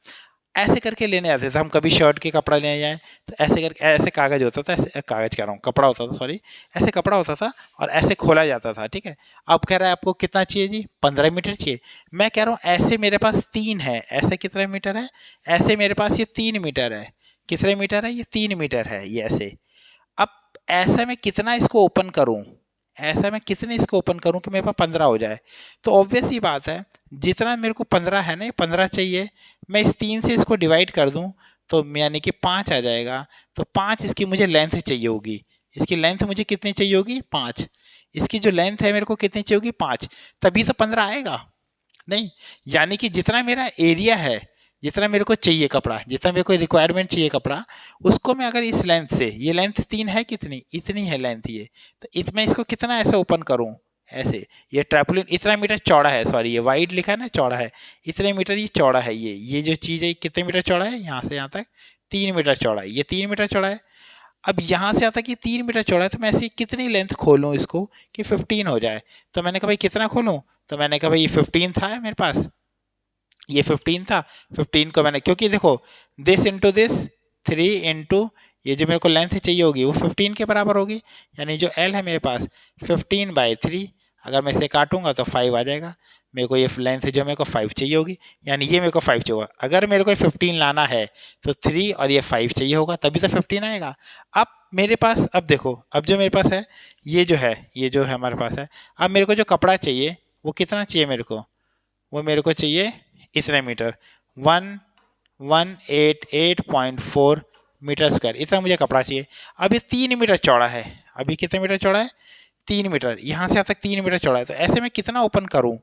Speaker 1: ऐसे करके लेने आते थे हम। कभी शर्ट के कपड़ा लेने जाए तो ऐसे करके, ऐसे कागज़ होता था, ऐसे कागज़ कह रहा हूँ, कपड़ा होता था, सॉरी, ऐसे कपड़ा होता था और ऐसे खोला जाता था, ठीक है। अब कह रहा है आपको कितना चाहिए जी, 15 मीटर चाहिए। मैं कह रहा हूँ ऐसे मेरे पास 3 है, ऐसे कितना मीटर है, ऐसे मेरे पास ये 3 मीटर है, कितने मीटर है? ये 3 मीटर है, ये ऐसे। अब ऐसा मैं कितना इसको ओपन करूं, ऐसा मैं कितने इसको ओपन करूं कि मेरे पास 15 हो जाए? तो ऑब्वियस ही बात है, जितना मेरे को 15 है ना, 15 चाहिए, मैं इस 3 से इसको डिवाइड कर दूं तो यानी कि 5 आ जाएगा। तो 5 इसकी मुझे लेंथ चाहिए होगी। इसकी लेंथ मुझे कितनी चाहिए होगी? 5। इसकी जो लेंथ है मेरे को कितनी चाहिए होगी? 5। तभी तो 15 आएगा। नहीं, यानी कि जितना मेरा एरिया है, जितना मेरे को चाहिए कपड़ा, जितना मेरे को रिक्वायरमेंट चाहिए कपड़ा, उसको मैं अगर इस लेंथ से, ये लेंथ 3 है, कितनी? इतनी है लेंथ ये, तो इसमें इसको कितना ऐसे ओपन करूं, ऐसे। ये ट्रैपोलिन इतना मीटर चौड़ा है, सॉरी ये वाइड लिखा है ना, चौड़ा है, इतने मीटर ये चौड़ा है। ये जो चीज़ है कितने मीटर चौड़ा है? यहाँ से यहाँ तक 3 मीटर चौड़ा है, ये 3 मीटर चौड़ा है। अब यहाँ से यहाँ तक ये 3 मीटर चौड़ा है, तो मैं ऐसी कितनी लेंथ खोलूँ इसको कि 15 हो जाए? तो मैंने कहा भाई कितना खोलूँ? तो मैंने कहा भाई ये 15 था मेरे पास, ये 15 था। 15 को मैंने, क्योंकि देखो दिस इंटू दिस, 3 इंटू ये जो मेरे को लेंथ चाहिए होगी वो 15 के बराबर होगी। यानी जो L है मेरे पास 15/3, अगर मैं इसे काटूंगा तो 5 आ जाएगा। मेरे को ये लेंथ जो मेरे को 5 चाहिए होगी, यानी ये मेरे को 5 चाहिए होगा। अगर मेरे को 15 लाना है तो 3 और ये 5 चाहिए होगा, तभी तो 15 आएगा। अब मेरे पास, अब देखो, अब जो मेरे पास है, ये जो है, ये जो है हमारे पास है, अब मेरे को जो कपड़ा चाहिए वो कितना चाहिए मेरे को? वो मेरे को चाहिए इतने मीटर, 188.4 मीटर स्क्वायर, इतना मुझे कपड़ा चाहिए। अब ये 3 मीटर चौड़ा है, अभी कितने मीटर चौड़ा है? 3 मीटर, यहाँ से यहाँ तक 3 मीटर चौड़ा है। तो ऐसे में कितना ओपन करूँ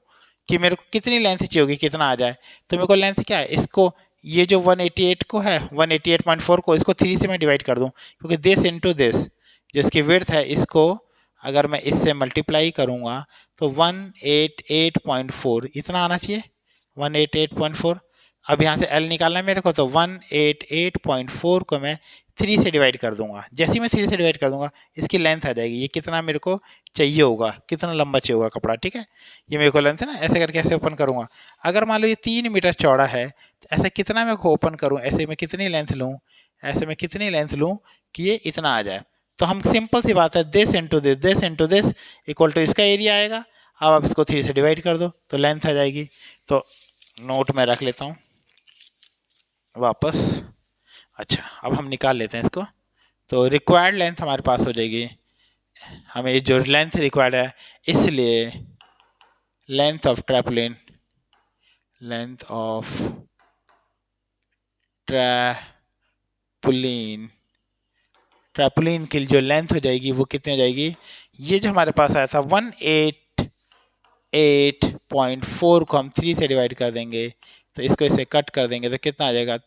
Speaker 1: कि मेरे को कितनी लेंथ चाहिए होगी, कितना आ जाए? तो मेरे को लेंथ क्या है, इसको, ये जो 188 को है, 188.4 को, इसको 3 से मैं डिवाइड कर दूँ, क्योंकि दिस इंटू दिस, जो इसकी विड्थ है, इसको अगर मैं इससे मल्टीप्लाई करूँगा तो 188.4 इतना आना चाहिए, 188.4। अब यहाँ से L निकालना है मेरे को, तो 188.4 को मैं 3 से डिवाइड कर दूंगा। जैसे ही मैं 3 से डिवाइड कर दूंगा, इसकी लेंथ आ जाएगी, ये कितना मेरे को चाहिए होगा, कितना लंबा चाहिए होगा कपड़ा, ठीक है। ये मेरे को लेंथ है ना, ऐसे करके ऐसे ओपन करूंगा। अगर मान लो ये 3 मीटर चौड़ा है, तो ऐसा कितना मैं ओपन करूँ, ऐसे में कितनी लेंथ लूँ, ऐसे में कितनी लेंथ लूँ कि ये इतना आ जाए? तो हम सिंपल सी बात है, this into this, this into this equal to इसका एरिया आएगा। अब आप इसको 3 से डिवाइड कर दो तो लेंथ आ जाएगी। तो नोट में रख लेता हूँ वापस। अच्छा, अब हम निकाल लेते हैं इसको। तो रिक्वायर्ड लेंथ हमारे पास हो जाएगी, हमें जो लेंथ रिक्वायर्ड है, इसलिए लेंथ ऑफ ट्रैपोलिन, लेंथ ऑफ ट्रैपोलिन, ट्रैपोलिन की जो लेंथ हो जाएगी वो कितनी हो जाएगी? ये जो हमारे पास आया था 188.4 को हम 3 से डिवाइड कर देंगे, तो इसको इसे कट कर देंगे तो कितना आ जाएगा?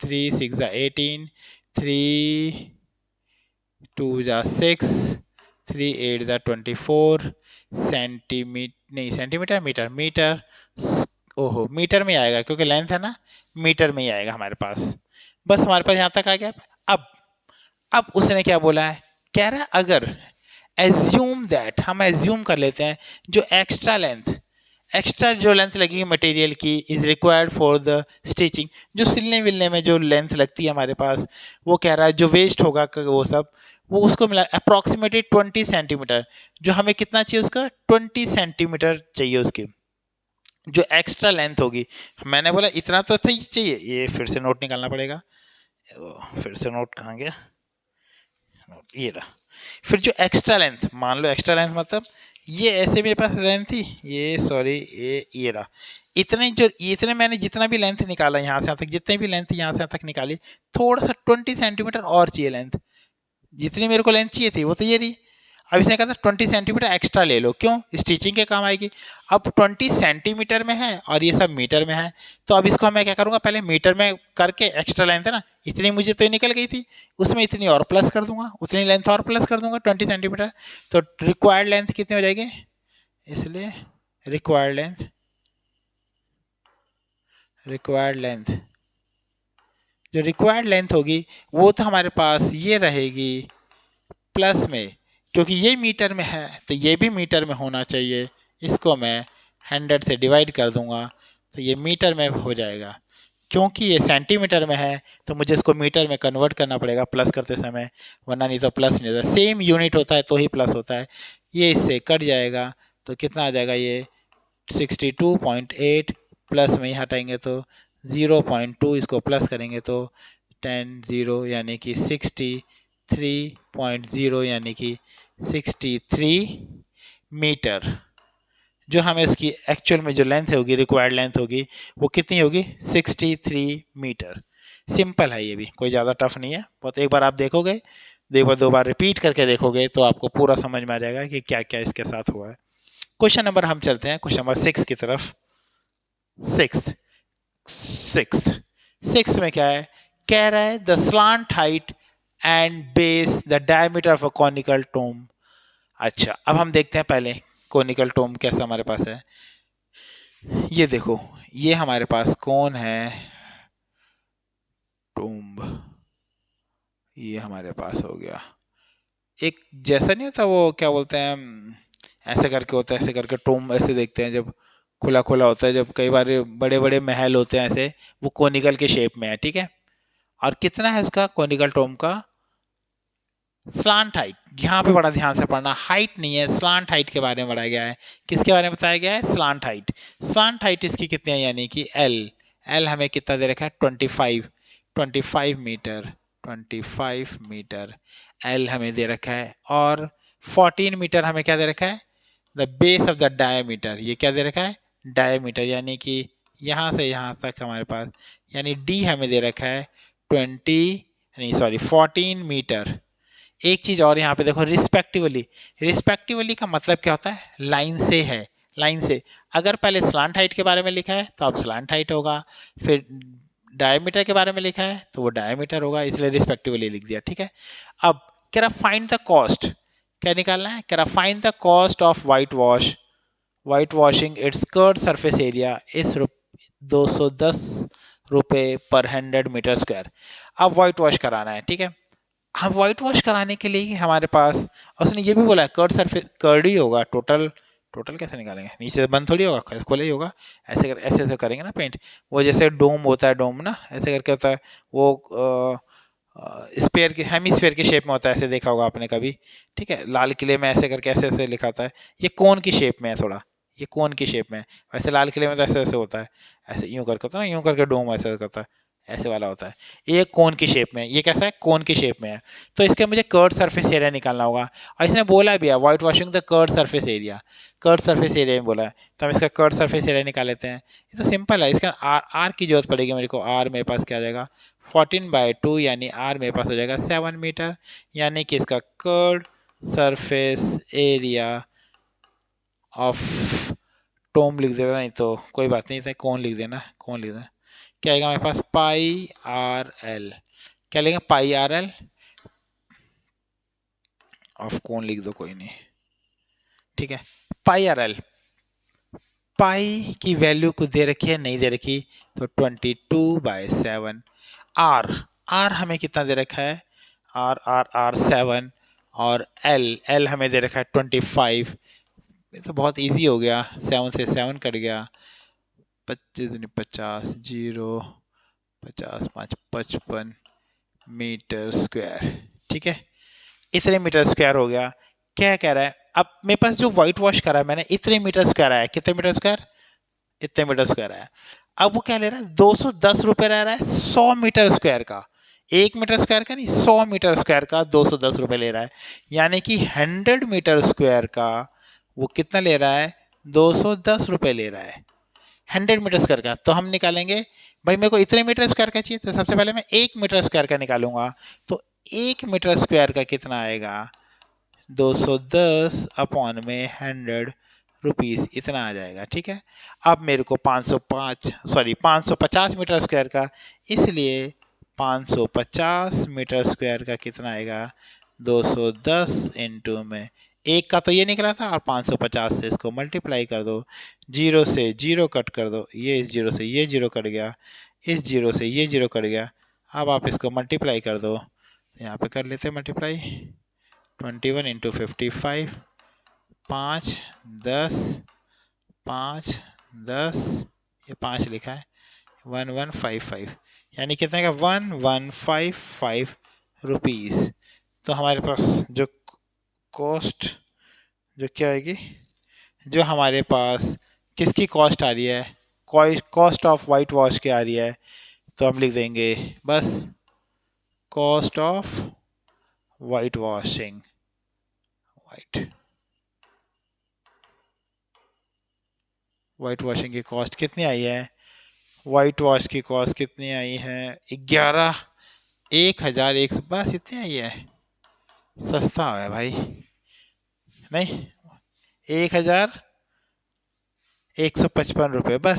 Speaker 1: 3 6 18, 3 2 6, 3 8 24 सेंटीमीटर, नहीं सेंटीमीटर, मीटर, मीटर, ओहो मीटर में आएगा, क्योंकि लेंथ है ना, मीटर में ही आएगा हमारे पास। बस हमारे पास यहाँ तक आ गया। अब उसने क्या बोला है, कह रहा है अगर एज्यूम दैट, हम एज्यूम कर लेते हैं जो एक्स्ट्रा लेंथ, एक्स्ट्रा जो लेंथ लगेगी मटेरियल की, is required for the stitching, जो सिलने विलने में जो लेंथ लगती है हमारे पास, वो कह रहा है जो वेस्ट होगा वो सब, वो उसको मिला अप्रॉक्सीमेटली 20 सेंटीमीटर। जो हमें कितना चाहिए उसका? 20 सेंटीमीटर चाहिए उसकी जो एक्स्ट्रा लेंथ होगी। मैंने बोला इतना तो सही चाहिए, ये फिर से नोट निकालना पड़ेगा, फिर से नोट कहाँ गया, ये रहा। फिर जो एक्स्ट्रा लेंथ, मान लो एक्स्ट्रा लेंथ मतलब ये ऐसे मेरे पास लेंथ थी, ये सॉरी ये रहा, इतने जो, इतने मैंने जितना भी लेंथ निकाला यहाँ से यहाँ तक, जितने भी लेंथ यहाँ से यहाँ तक निकाली, थोड़ा सा 20 सेंटीमीटर और चाहिए लेंथ। जितनी मेरे को लेंथ चाहिए थी वो तो ये रही। अब इसने कहा था 20 सेंटीमीटर एक्स्ट्रा ले लो, क्यों? स्टिचिंग के काम आएगी। अब 20 सेंटीमीटर में है और ये सब मीटर में है, तो अब इसको मैं क्या करूँगा, पहले मीटर में करके, एक्स्ट्रा लेंथ है ना, इतनी मुझे तो निकल गई थी, उसमें इतनी और प्लस कर दूंगा, उतनी लेंथ और प्लस कर दूंगा 20 सेंटीमीटर। तो रिक्वायर्ड लेंथ कितनी हो जाएगी? इसलिए रिक्वायर्ड लेंथ, जो रिक्वायर्ड लेंथ होगी वो तो हमारे पास ये रहेगी प्लस में, क्योंकि ये मीटर में है तो ये भी मीटर में होना चाहिए। इसको मैं 100 से डिवाइड कर दूंगा तो ये मीटर में हो जाएगा। क्योंकि ये सेंटीमीटर में है तो मुझे इसको मीटर में कन्वर्ट करना पड़ेगा प्लस करते समय, वरना नहीं तो प्लस नहीं होता। सेम यूनिट होता है तो ही प्लस होता है। ये इससे कट जाएगा तो कितना आ जाएगा, ये 62.8 प्लस में ही हटाएंगे तो 0.2, इसको प्लस करेंगे तो 10 यानी कि 63.0 यानी कि 63 मीटर। जो हमें इसकी एक्चुअल में जो लेंथ होगी, रिक्वायर्ड लेंथ होगी, वो कितनी होगी? 63 मीटर। सिंपल है, ये भी कोई ज़्यादा टफ नहीं है। बहुत एक बार आप देखोगे, एक बार दो बार रिपीट करके देखोगे तो आपको पूरा समझ में आ जाएगा कि क्या क्या इसके साथ हुआ है। क्वेश्चन नंबर हम चलते हैं, क्वेश्चन नंबर 6 की तरफ। सिक्स सिक्स सिक्स में क्या है? कह रहा है the slant height and base the diameter of a conical tomb. अच्छा, अब हम देखते हैं पहले कोनिकल टोम कैसा हमारे पास है। ये देखो, ये हमारे पास कौन है? टोम्ब। ये हमारे पास हो गया। एक जैसा नहीं होता वो, क्या बोलते हैं, ऐसे करके होता है, ऐसे करके टोम्ब ऐसे देखते हैं जब खुला खुला होता है, जब कई बार बड़े बड़े महल होते हैं ऐसे, वो कोनिकल के शेप में है, ठीक है। और कितना है उसका कोनिकल टोम का? Slant height. यहाँ पे बड़ा ध्यान से पढ़ना, हाइट नहीं है, स्लांट हाइट के बारे में बताया गया है। किसके बारे में बताया गया है? Slant height. स्लांट हाइट इसकी कितनी है? यानी कि एल। एल हमें कितना दे रखा है? 25 मीटर। 25 मीटर एल हमें दे रखा है। और 14 मीटर हमें क्या दे रखा है? The base of the diameter. ये क्या दे रखा है? डायमीटर, यानी कि यहाँ से यहाँ तक हमारे पास, यानी डी हमें दे रखा है 14 मीटर। एक चीज और यहाँ पे देखो, रिस्पेक्टिवली। रिस्पेक्टिवली का मतलब क्या होता है? लाइन से है, लाइन से। अगर पहले स्लांट हाइट के बारे में लिखा है तो अब स्लांट हाइट होगा, फिर डायमीटर के बारे में लिखा है तो वो डायमीटर होगा, इसलिए रिस्पेक्टिवली लिख दिया, ठीक है। अब कह रहा फाइंड द कॉस्ट। क्या निकालना है? कह रहा find the cost of white washing it's curd surface area इस 210 रुपये पर 100 मीटर स्क्वायर। अब वाइट वॉश कराना है, ठीक है। हम वाइट वॉश कराने के लिए हमारे पास, उसने ये भी बोला है कर्ड सरफेस, कर्ड ही होगा। टोटल टोटल कैसे निकालेंगे? नीचे से बंद थोड़ी होगा, खोला ही होगा। ऐसे ऐसे करेंगे ना पेंट, वो जैसे डोम होता है, डोम ना ऐसे करके होता है वो, स्पेयर के, हेमिस्फेयर के शेप में होता है, ऐसे देखा होगा आपने कभी, ठीक है। लाल किले में ऐसे करके ऐसे ऐसे लिखा होता है, ये कोन की शेप में है थोड़ा, ये कोन की शेप में है। वैसे लाल किले में तो ऐसे ऐसे होता है, ऐसे यूं करके होता है ना, यूं करके डोम ऐसे करता है, ऐसे वाला होता है। ये कोन की शेप में, ये कैसा है? कोन की शेप में है। तो इसके मुझे कर्ड सरफेस एरिया निकालना होगा, और इसने बोला भी है white washing the curd surface area. Curved surface area में बोला है, तो हम इसका कर्ड सरफेस एरिया निकाल लेते हैं। ये तो सिंपल है, इसका आर की जरूरत पड़ेगी मेरे को। आर मेरे पास क्या आ जाएगा? 14/2, यानी आर मेरे पास हो जाएगा 7 मीटर। यानी कि इसका curved surface area of tomb लिख देना, नहीं तो कोई बात नहीं, कौन लिख देना, कौन लिख देना। क्या आएगा हमारे पास? पाई आर एल। क्या लेंगे? पाई आर एल ऑफ कौन लिख दो, कोई नहीं, ठीक है। पाई आर एल, पाई की वैल्यू को दे रखी है, नहीं दे रखी, तो 22/7। आर, आर हमें कितना दे रखा है? R R R 7। और एल, एल हमें दे रखा है 25। ये तो बहुत इजी हो गया, 7 से 7 कट गया, 25 जीरो 50 5 55 मीटर स्क्वायर, ठीक है। इतने मीटर स्क्वायर हो गया। क्या कह रहा है? अब मेरे पास जो व्हाइट वॉश करा है मैंने, इतने मीटर स्क्वायर आया। कितने मीटर स्क्वायर? इतने मीटर स्क्वायर आया। अब वो क्या ले रहा है? 210 रुपये ले रहा है 100 मीटर स्क्वायर का। 1 मीटर स्क्वायर का नहीं, 100 मीटर स्क्वायर का 210 रुपये ले रहा है। यानी कि 100 मीटर स्क्वायर का वो कितना ले रहा है? 210 रुपये ले रहा है 100 मीटर स्क्वायर का। तो हम निकालेंगे, भाई मेरे को इतने मीटर स्क्वायर का चाहिए, तो सबसे पहले मैं 1 मीटर स्क्वायर का निकालूंगा। तो 1 मीटर स्क्वायर का कितना आएगा? 210 अपॉन में 100 रुपीज़, इतना आ जाएगा, ठीक है। अब मेरे को 550 मीटर स्क्वायर का, इसलिए 550 मीटर स्क्वायर का कितना आएगा? 210 इंटू में एक का तो ये निकला था, और 550 से इसको मल्टीप्लाई कर दो, जीरो से जीरो कट कर दो, ये इस जीरो से ये जीरो कट गया, इस जीरो से ये जीरो कट गया। अब आप इसको मल्टीप्लाई कर दो, यहाँ पे कर लेते हैं मल्टीप्लाई। 21 इंटू 55, 5 10 5 10, ये 5 लिखा है, 1155, यानी कितने का? 1155 रुपीज़। तो हमारे पास जो कॉस्ट, जो क्या आएगी, जो हमारे पास किसकी कॉस्ट आ रही है? कॉस्ट ऑफ वाइट वॉश की आ रही है, तो हम लिख देंगे बस cost of white washing, white washing की कॉस्ट कितनी आई है? वाइट वॉश की कॉस्ट कितनी आई है? 11,100 बस इतनी आई है। सस्ता है भाई, नहीं 1,155 रुपये बस,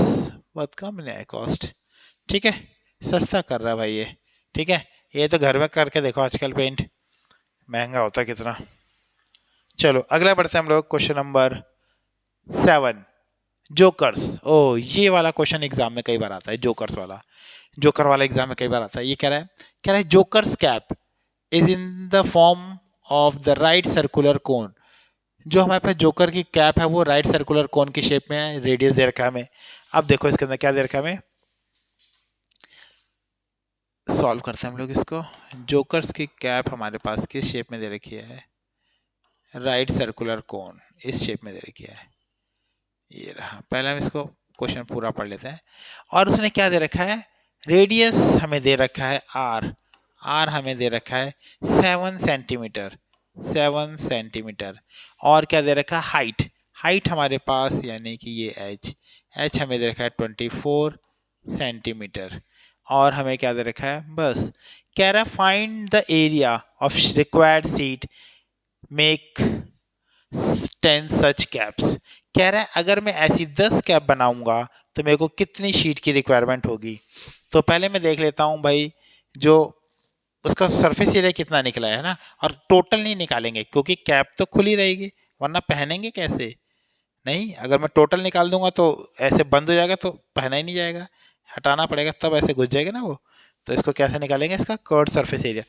Speaker 1: बहुत कम नहीं है कॉस्ट। ठीक है, सस्ता कर रहा है भाई ये। ठीक है, ये तो घर में करके देखो, आजकल पेंट महंगा होता है कितना। चलो अगला बढ़ते हैं हम लोग, क्वेश्चन नंबर 7, जोकर्स। ओ ये वाला क्वेश्चन एग्जाम में कई बार आता है, जोकर्स वाला, जोकर वाला एग्जाम में कई बार आता है। ये कह रहा है jokers cap is in the form of the right circular cone. जो हमारे पास जोकर की कैप है वो राइट सर्कुलर कोन की शेप में है, रेडियस दे रखा है हमें। अब देखो इसके अंदर क्या दे रखा है हमें, सॉल्व करते हैं हम लोग इसको। जोकर्स की कैप हमारे पास किस शेप में दे रखी है? राइट सर्कुलर कोन, इस शेप में दे रखी है। ये रहा, पहले हम इसको क्वेश्चन पूरा पढ़ लेते हैं। और उसने क्या दे रखा है? रेडियस हमें दे रखा है आर, आर हमें दे रखा है 7 सेंटीमीटर, 7 सेंटीमीटर। और क्या दे रखा है? हाइट, हाइट हमारे पास यानी कि ये एच, एच हमें दे रखा है 24 सेंटीमीटर। और हमें क्या दे रखा है? बस कह रहा है find the area of required seat make 10 such caps. कह रहा है अगर मैं ऐसी 10 कैप बनाऊंगा तो मेरे को कितनी शीट की रिक्वायरमेंट होगी। तो पहले मैं देख लेता हूं भाई, जो उसका सरफेस एरिया कितना निकला है ना, और टोटल नहीं निकालेंगे क्योंकि कैप तो खुली रहेगी, वरना पहनेंगे कैसे? नहीं, अगर मैं टोटल निकाल दूंगा तो ऐसे बंद हो जाएगा, तो पहना ही नहीं जाएगा, हटाना पड़ेगा तब ऐसे घुस जाएगा ना वो। तो इसको कैसे निकालेंगे? इसका curved surface area.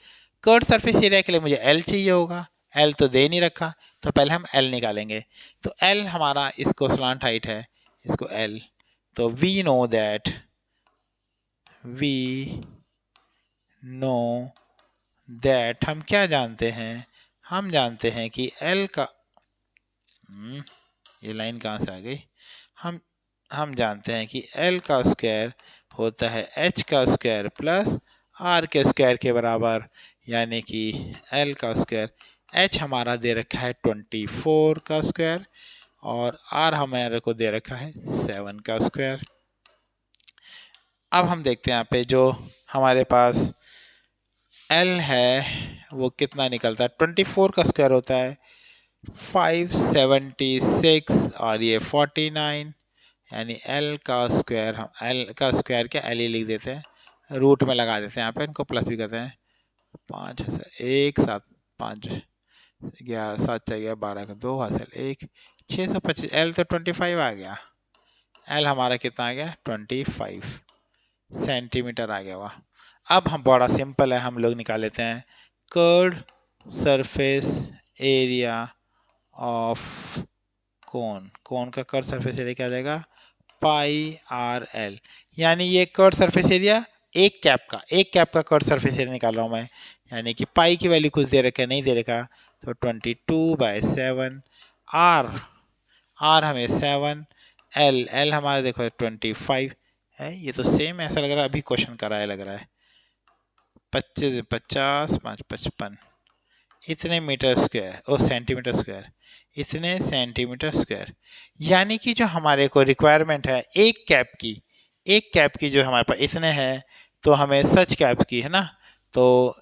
Speaker 1: Curved surface area के लिए मुझे एल चाहिए होगा, एल तो दे नहीं रखा, तो पहले हम एल निकालेंगे। तो एल हमारा, इसको स्लांट हाइट है, इसको एल, तो वी नो दैट हम क्या जानते हैं? हम जानते हैं कि एल का, ये लाइन कहाँ से आ गई? हम जानते हैं कि एल का स्क्वायर होता है एच का स्क्वायर प्लस आर के स्क्वायर के बराबर, यानी कि एल का स्क्वायर, एच हमारा दे रखा है 24 का स्क्वायर और आर हमारे को दे रखा है 7 का स्क्वायर। अब हम देखते हैं यहाँ पे जो हमारे पास एल है वो कितना निकलता है? 24 का स्क्वायर होता है 576 और ये 49, यानी एल का स्क्वायर, हम एल का स्क्वायर क्या एल ही लिख देते हैं, रूट में लगा देते हैं, यहाँ पे इनको प्लस भी करते हैं। 5 1 7 5 11 7 4 12 का 2 हासिल 1 625, एल तो 25 आ गया, एल हमारा कितना आ गया? 25 सेंटीमीटर आ गया हुआ। अब हम, बड़ा सिंपल है, हम लोग निकाल लेते हैं curved surface area of cone. Cone का कर्ड सरफेस एरिया क्या आ जाएगा? पाई आर एल, यानी ये कर्ड सरफेस एरिया एक कैप का, एक कैप का कर्ड सरफेस एरिया निकाल रहा हूँ मैं, यानी कि पाई की वैल्यू कुछ दे रखा है, नहीं दे रखा, तो 22/7। आर, आर हमें 7, एल, एल हमारे देखो 25 है, ये तो सेम ऐसा लग रहा है अभी क्वेश्चन कराया लग रहा है। 25 50 5 55, इतने मीटर स्क्वायर और सेंटीमीटर स्क्वायर, इतने सेंटीमीटर स्क्वायर, यानी कि जो हमारे को रिक्वायरमेंट है एक कैप की, एक कैप की जो हमारे पास इतने हैं, तो हमें सच कैप की है ना, तो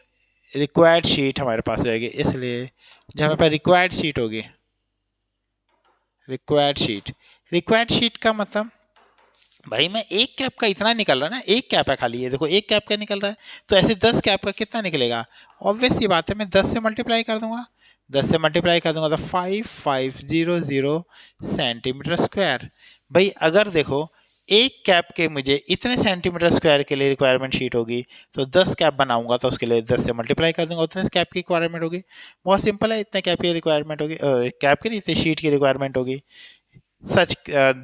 Speaker 1: रिक्वायर्ड शीट हमारे पास रहेगी। इसलिए जो हमारे पास रिक्वायर्ड शीट होगी, रिक्वायर्ड शीट का मतलब भाई मैं एक कैप का इतना निकल रहा है ना, एक कैप है खाली, ये देखो एक कैप का निकल रहा है, तो ऐसे 10 कैप का कितना निकलेगा? ऑब्वियस सी बात है, मैं 10 से मल्टीप्लाई कर दूंगा, 10 से मल्टीप्लाई कर दूंगा तो 5500 सेंटीमीटर स्क्वायर। भाई अगर देखो एक कैप के मुझे इतने सेंटीमीटर स्क्वायर के लिए रिक्वायरमेंट शीट होगी, तो 10 कैप बनाऊंगा तो उसके लिए 10 से मल्टीप्लाई कर दूंगा, उतने कैप की रिक्वायरमेंट होगी। बहुत सिंपल है, इतने कैप की रिक्वायरमेंट होगी, कैप की नहीं, इतने शीट की रिक्वायरमेंट होगी। सच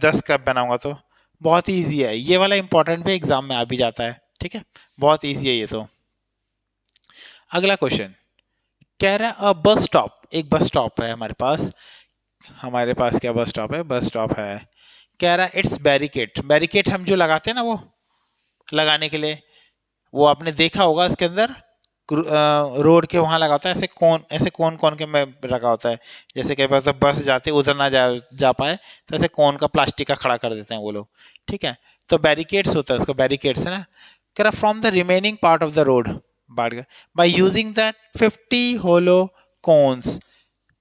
Speaker 1: 10 कैप बनाऊंगा तो बहुत ही ईजी है, ये वाला इंपॉर्टेंट भी एग्जाम में आ भी जाता है। ठीक है, बहुत ईजी है ये तो। अगला क्वेश्चन कह रहा है बस स्टॉप, एक बस स्टॉप है हमारे पास क्या बस स्टॉप है? बस स्टॉप है, कह रहा है इट्स बैरिकेड, बैरिकेड हम जो लगाते हैं ना वो लगाने के लिए, वो आपने देखा होगा इसके अंदर रोड के वहाँ लगा होता है, ऐसे कोन कोन के में रखा होता है, जैसे कई बार तो बस जाते उधर ना जा पाए तो ऐसे कोन का प्लास्टिक का खड़ा कर देते हैं वो लोग, ठीक है। तो बैरिकेड्स होता है, उसको बैरिकेड्स है ना। कह रहा from the remaining part of the road by using that 50 hollow cones,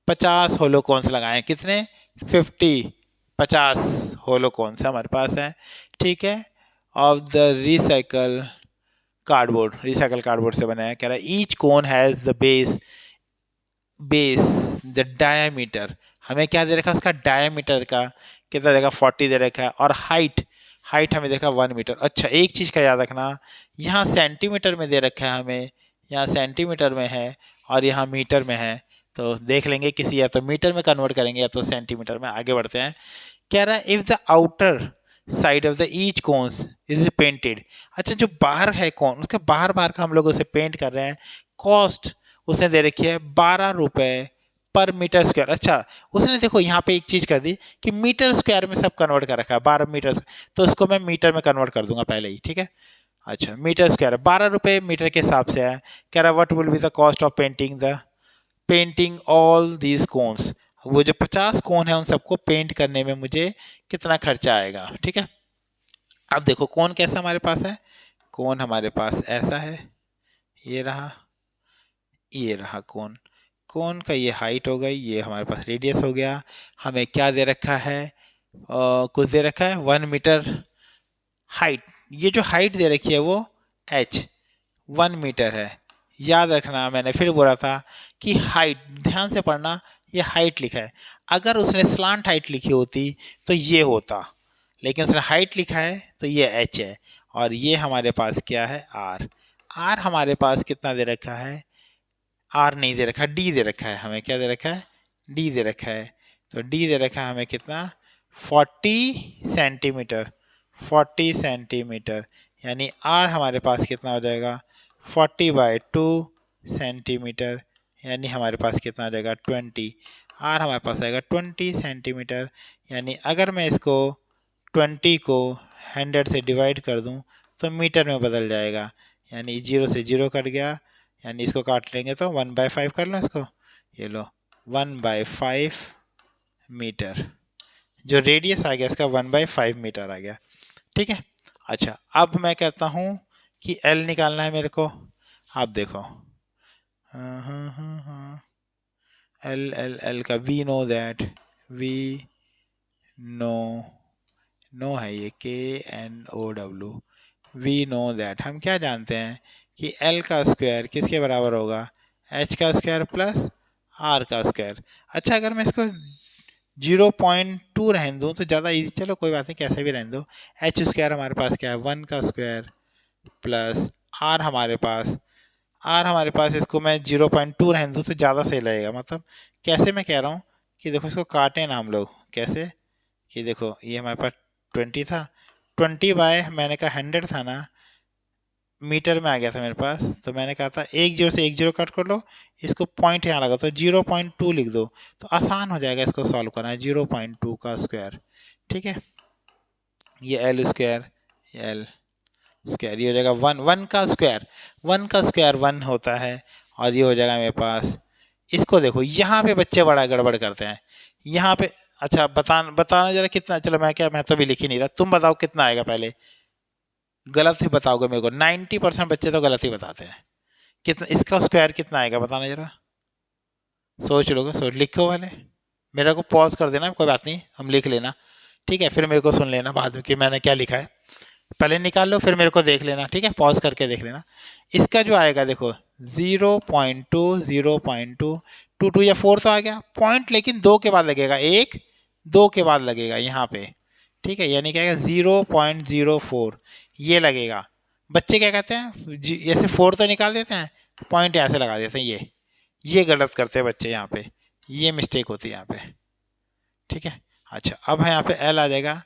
Speaker 1: 50 hollow cones लगाए। कितने? 50, 50 होलो कोन्स हमारे पास है, ठीक है। ऑफ द रिसाइकल कार्डबोर्ड से बना है। कह रहा है each cone has the base the diameter, हमें क्या दे रखा है उसका डायामीटर का कितना देखा 40 दे रखा है, और हाइट हमें देखा 1 मीटर। अच्छा एक चीज़ का याद रखना, यहाँ सेंटीमीटर में दे रखा है हमें, यहाँ सेंटीमीटर में है और यहाँ मीटर में है, तो देख लेंगे किसी या तो मीटर में कन्वर्ट करेंगे या तो सेंटीमीटर में। आगे बढ़ते हैं। कह रहा है if the outer side of the each cones is painted, अच्छा जो बाहर है कोन उसके बाहर का हम लोग उसे पेंट कर रहे हैं। कॉस्ट उसने दे रखी है 12 रुपये पर मीटर स्क्वायर। अच्छा उसने देखो यहाँ पे एक चीज़ कर दी कि मीटर स्क्वायर में सब कन्वर्ट कर रखा है, 12 मीटर, तो उसको मैं मीटर में कन्वर्ट कर दूंगा पहले ही, ठीक है। अच्छा मीटर स्क्वायर 12 रुपये मीटर के हिसाब से है। कह रहा what will be the cost of painting all these cones, वो जो 50 कोन है उन सबको पेंट करने में मुझे कितना खर्चा आएगा, ठीक है। अब देखो कोन कैसा हमारे पास है, कोन हमारे पास ऐसा है, ये रहा कोन, कोन का ये हाइट हो गई, ये हमारे पास रेडियस हो गया। हमें क्या दे रखा है, कुछ दे रखा है 1 मीटर हाइट, ये जो हाइट दे रखी है वो h 1 मीटर है। याद रखना मैंने फिर बोला था कि हाइट ध्यान से पढ़ना, ये हाइट लिखा है, अगर उसने स्लांट हाइट लिखी होती तो ये होता, लेकिन उसने हाइट लिखा है तो ये h है, और ये हमारे पास क्या है r हमारे पास कितना दे रखा है, r नहीं दे रखा, d दे रखा है, हमें क्या दे रखा है, d दे रखा है। तो d दे रखा है हमें कितना 40 सेंटीमीटर, 40 सेंटीमीटर, यानी r हमारे पास कितना हो जाएगा 40/2 सेंटीमीटर, यानी हमारे पास कितना हो जाएगा 20, r हमारे पास आएगा 20 सेंटीमीटर। यानी अगर मैं इसको 20 को 100 से डिवाइड कर दूं तो मीटर में बदल जाएगा, यानी 0 से 0 कट गया, यानी इसको काट लेंगे तो 1/5 कर लो इसको, ये लो 1/5 मीटर, जो रेडियस आ गया इसका 1/5 मीटर आ गया, ठीक है। अच्छा अब मैं कहता हूँ कि L निकालना है मेरे को। आप देखो L का we know that, we know है ये KNOW, वी नो दैट, हम क्या जानते हैं कि L का स्क्वायर किसके बराबर होगा, H का स्क्वायर प्लस R का स्क्वायर। अच्छा अगर मैं इसको 0.2 रहने दूँ तो ज़्यादा इजी, चलो कोई बात नहीं कैसे भी रहने दो। एच स्क्वायर हमारे पास क्या है 1 का स्क्वायर प्लस आर हमारे पास इसको मैं 0.2 रहने दूँ तो ज़्यादा सही लगेगा। मतलब कैसे मैं कह रहा हूँ कि देखो इसको काटें ना हम लोग, कैसे कि देखो ये हमारे पास 20 था, 20 बाय मैंने कहा 100 था ना, मीटर में आ गया था मेरे पास, तो मैंने कहा था 1 0 से 1 0 कट कर लो, इसको पॉइंट यहाँ लगा तो 0.2 लिख दो, तो आसान हो जाएगा इसको सॉल्व करना है। 0.2 का स्क्वायर, ठीक है, ये L स्क्वायर, L स्क्वायर, ये हो जाएगा 1 का स्क्वायर 1 होता है, और ये हो जाएगा मेरे पास। इसको देखो यहाँ पे बच्चे बड़ा गड़बड़ करते हैं यहाँ पे। अच्छा बताना जरा कितना, चलो मैं तो भी लिख ही नहीं रहा, तुम बताओ कितना आएगा, पहले गलत ही बताओगे मेरे को, 90% बच्चे तो गलत ही बताते हैं। कितना इसका स्क्वायर कितना आएगा बताना जरा, सोच लिखो पहले, मेरे को पॉज कर देना, कोई बात नहीं हम लिख लेना, ठीक है, फिर मेरे को सुन लेना बाद में कि मैंने क्या लिखा है, पहले निकाल लो फिर मेरे को देख लेना, ठीक है, पॉज करके देख लेना। इसका जो आएगा देखो 0.2 या 4 तो आ गया पॉइंट, लेकिन 2 के बाद लगेगा, 1 2 के बाद लगेगा यहाँ पे, ठीक है, यानी क्या आएगा 0.04 ये लगेगा। बच्चे क्या कहते हैं जैसे 4 तो निकाल देते हैं, पॉइंट यहाँ से लगा देते हैं, ये गलत करते हैं बच्चे यहाँ पे, ये मिस्टेक होती है यहाँ पे, ठीक है। अच्छा अब है यहाँ पे L आ जाएगा,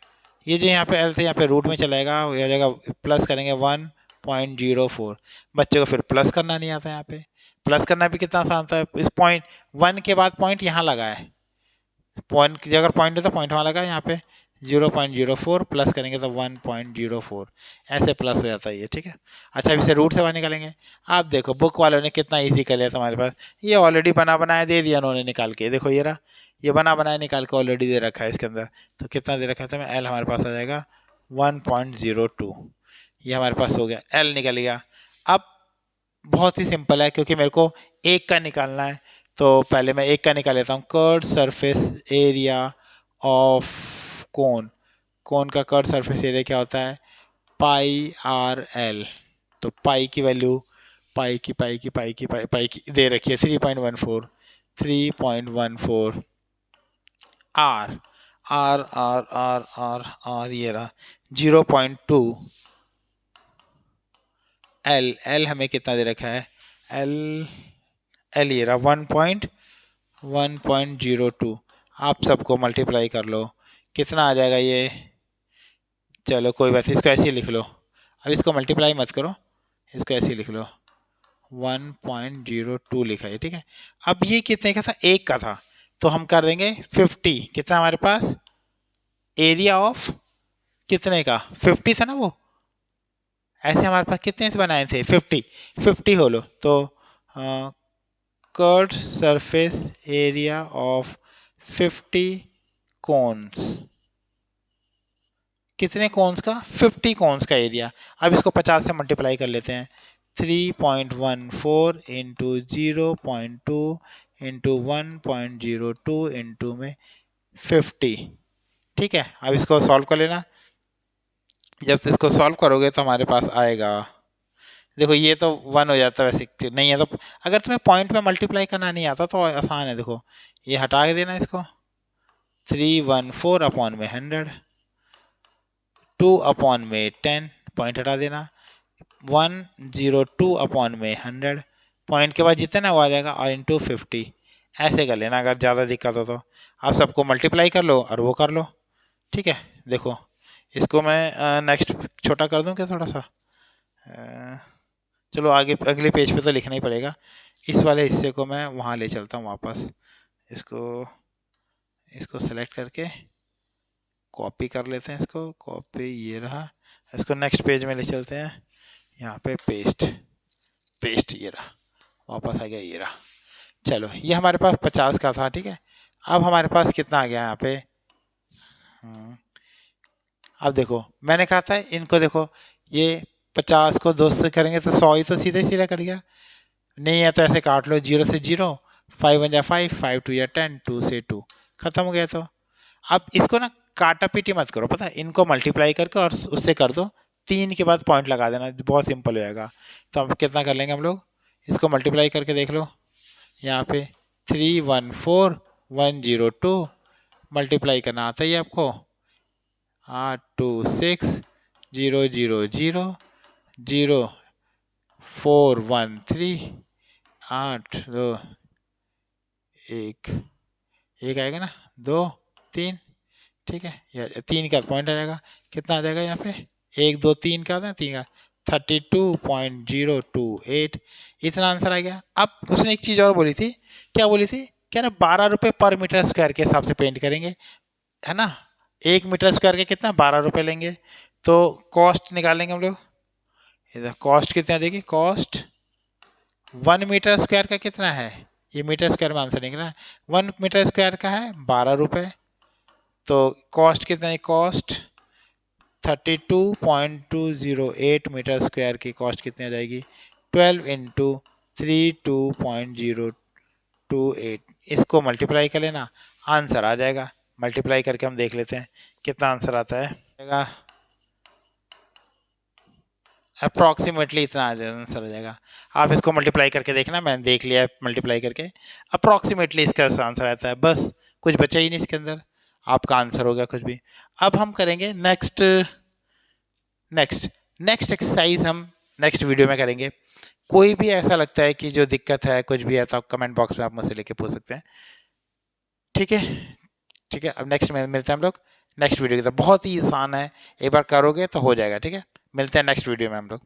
Speaker 1: ये जो यहाँ पे L से यहाँ पे रूट में चलाएगा, ये हो जाएगा प्लस करेंगे 1.04, बच्चे को फिर प्लस करना नहीं आता, यहाँ पे प्लस करना भी कितना आसान था, इस पॉइंट 1 के बाद पॉइंट यहाँ लगा है, पॉइंट अगर पॉइंट है तो पॉइंट वहाँ लगा है, यहाँ पे 0.04 प्लस करेंगे तो 1.04, ऐसे प्लस हो जाता है ये, ठीक है। अच्छा, अब इसे रूट से बाहर निकालेंगे। आप देखो बुक वालों ने कितना इजी कर लिया था हमारे पास, ये ऑलरेडी बना बनाया दे दिया उन्होंने निकाल के, देखो ये रहा, ये बना बनाया निकाल के ऑलरेडी दे रखा है इसके अंदर। तो कितना दे रखा है, तो एल हमारे पास आ जाएगा 1.02, ये हमारे पास हो गया, एल निकल गया। अब बहुत ही सिंपल है, क्योंकि मेरे को एक का निकालना है, तो पहले मैं एक का निकाल लेता हूँ। Curved surface area of cone, cone का कर्ड सरफेस एरिया क्या होता है, पाई आर एल। तो पाई की वैल्यू, पाई की दे रखी है 3.14 आर, आर ये रहा 0.2, एल, एल हमें कितना दे रखा है, एल, एल ये रहा 1.02। आप सबको मल्टीप्लाई कर लो, कितना आ जाएगा ये, चलो कोई बात नहीं, इसको ऐसे ही लिख लो। अब इसको मल्टीप्लाई मत करो, इसको ऐसे ही लिख लो, 1.02 लिखा है, ठीक है। अब ये कितने का था, एक का था, तो हम कर देंगे 50, कितना हमारे पास एरिया ऑफ, कितने का 50 था ना वो, ऐसे हमारे पास कितने से बनाए थे 50 हो लो, तो curved surface area of 50 cones, कितने कोन्स का, 50 कोन्स का एरिया। अब इसको 50 से मल्टीप्लाई कर लेते हैं, 3.14 इंटू 0.2 इंटू 1.02 इंटू में 50, ठीक है। अब इसको सॉल्व कर लेना, जब इसको सॉल्व करोगे तो हमारे पास आएगा, देखो ये तो 1 हो जाता है, वैसे नहीं है तो अगर तुम्हें पॉइंट में मल्टीप्लाई करना नहीं आता तो आसान है, देखो ये हटा के देना इसको, 314 अपॉन में 100, 2 अपॉन में 10, पॉइंट हटा देना, 102 अपॉन में 100, पॉइंट के बाद जितना वो आ जाएगा, और इंटू 50, ऐसे कर लेना अगर ज़्यादा दिक्कत हो तो। आप सबको मल्टीप्लाई कर लो और वो कर लो, ठीक है। देखो इसको मैं नेक्स्ट छोटा कर दूं क्या थोड़ा सा, चलो आगे अगले पेज पे तो लिखना ही पड़ेगा, इस वाले हिस्से को मैं वहाँ ले चलता हूँ वापस, इसको इसको सेलेक्ट करके कॉपी कर लेते हैं, इसको कॉपी, ये रहा, इसको नेक्स्ट पेज में ले चलते हैं, यहाँ पे पेस्ट, पेस्ट ये रहा, वापस आ गया, ये रहा। चलो ये हमारे पास 50 का था, ठीक है। अब हमारे पास कितना आ गया यहाँ पे, अब देखो मैंने कहा था इनको, देखो ये 50 को 2 से करेंगे तो 100 ही तो सीधे सीधा कर गया, नहीं है तो ऐसे काट लो, 0 से 0, 5 1 जा 5, 5 2 या 10, 2 से 2, खत्म हो गया। तो अब इसको ना काटा पीटी मत करो, पता है, इनको मल्टीप्लाई करके और उससे कर दो, 3 के बाद पॉइंट लगा देना, बहुत सिंपल हो जाएगा। तो अब कितना कर लेंगे हम लोग, इसको मल्टीप्लाई करके देख लो, यहाँ पे 314,102 मल्टीप्लाई करना आता ही है आपको, 826,000,0413, 8 एक आएगा ना, 2 3, ठीक है, या 3 का पॉइंट आ जाएगा, कितना आ जाएगा यहाँ पे, 1 2 3 का आता है, 3 का 32.028, इतना आंसर आ गया। अब उसने एक चीज़ और बोली थी, क्या बोली थी, क्या ना 12 रुपये पर मीटर स्क्वायर के हिसाब से पेंट करेंगे, है ना, 1 मीटर स्क्वायर के कितना 12 रुपये लेंगे। तो कॉस्ट निकालेंगे हम लोग, इधर कॉस्ट कितनी आ जाएगी, कॉस्ट 1 मीटर स्क्वायर का कितना है, ये मीटर स्क्वायर में आंसर निकला है, 1 मीटर स्क्वायर का है 12 रुपये, तो कॉस्ट कितना है, कॉस्ट 32.208 मीटर स्क्वायर की कॉस्ट कितनी आ जाएगी, 12 इंटू 32.028, इसको मल्टीप्लाई कर लेना, आंसर आ जाएगा। मल्टीप्लाई करके हम देख लेते हैं कितना आंसर आता है, अप्रॉक्सीमेटली इतना आंसर हो जाएगा। आप इसको मल्टीप्लाई करके देखना, मैंने देख लिया है मल्टीप्लाई करके, अप्रॉक्सीमेटली इसका आंसर आता है, बस कुछ बचा ही नहीं इसके अंदर, आपका आंसर हो गया कुछ भी। अब हम करेंगे नेक्स्ट एक्सरसाइज हम नेक्स्ट वीडियो में करेंगे। कोई भी ऐसा लगता है कि जो दिक्कत है कुछ भी है तो कमेंट बॉक्स में आप मुझसे लेके पूछ सकते हैं, ठीक है, ठीक है। अब नेक्स्ट में मिलते हैं हम लोग नेक्स्ट वीडियो की तरफ, बहुत ही आसान है, एक बार करोगे तो हो जाएगा, ठीक है। मिलते हैं नेक्स्ट वीडियो में हम लोग।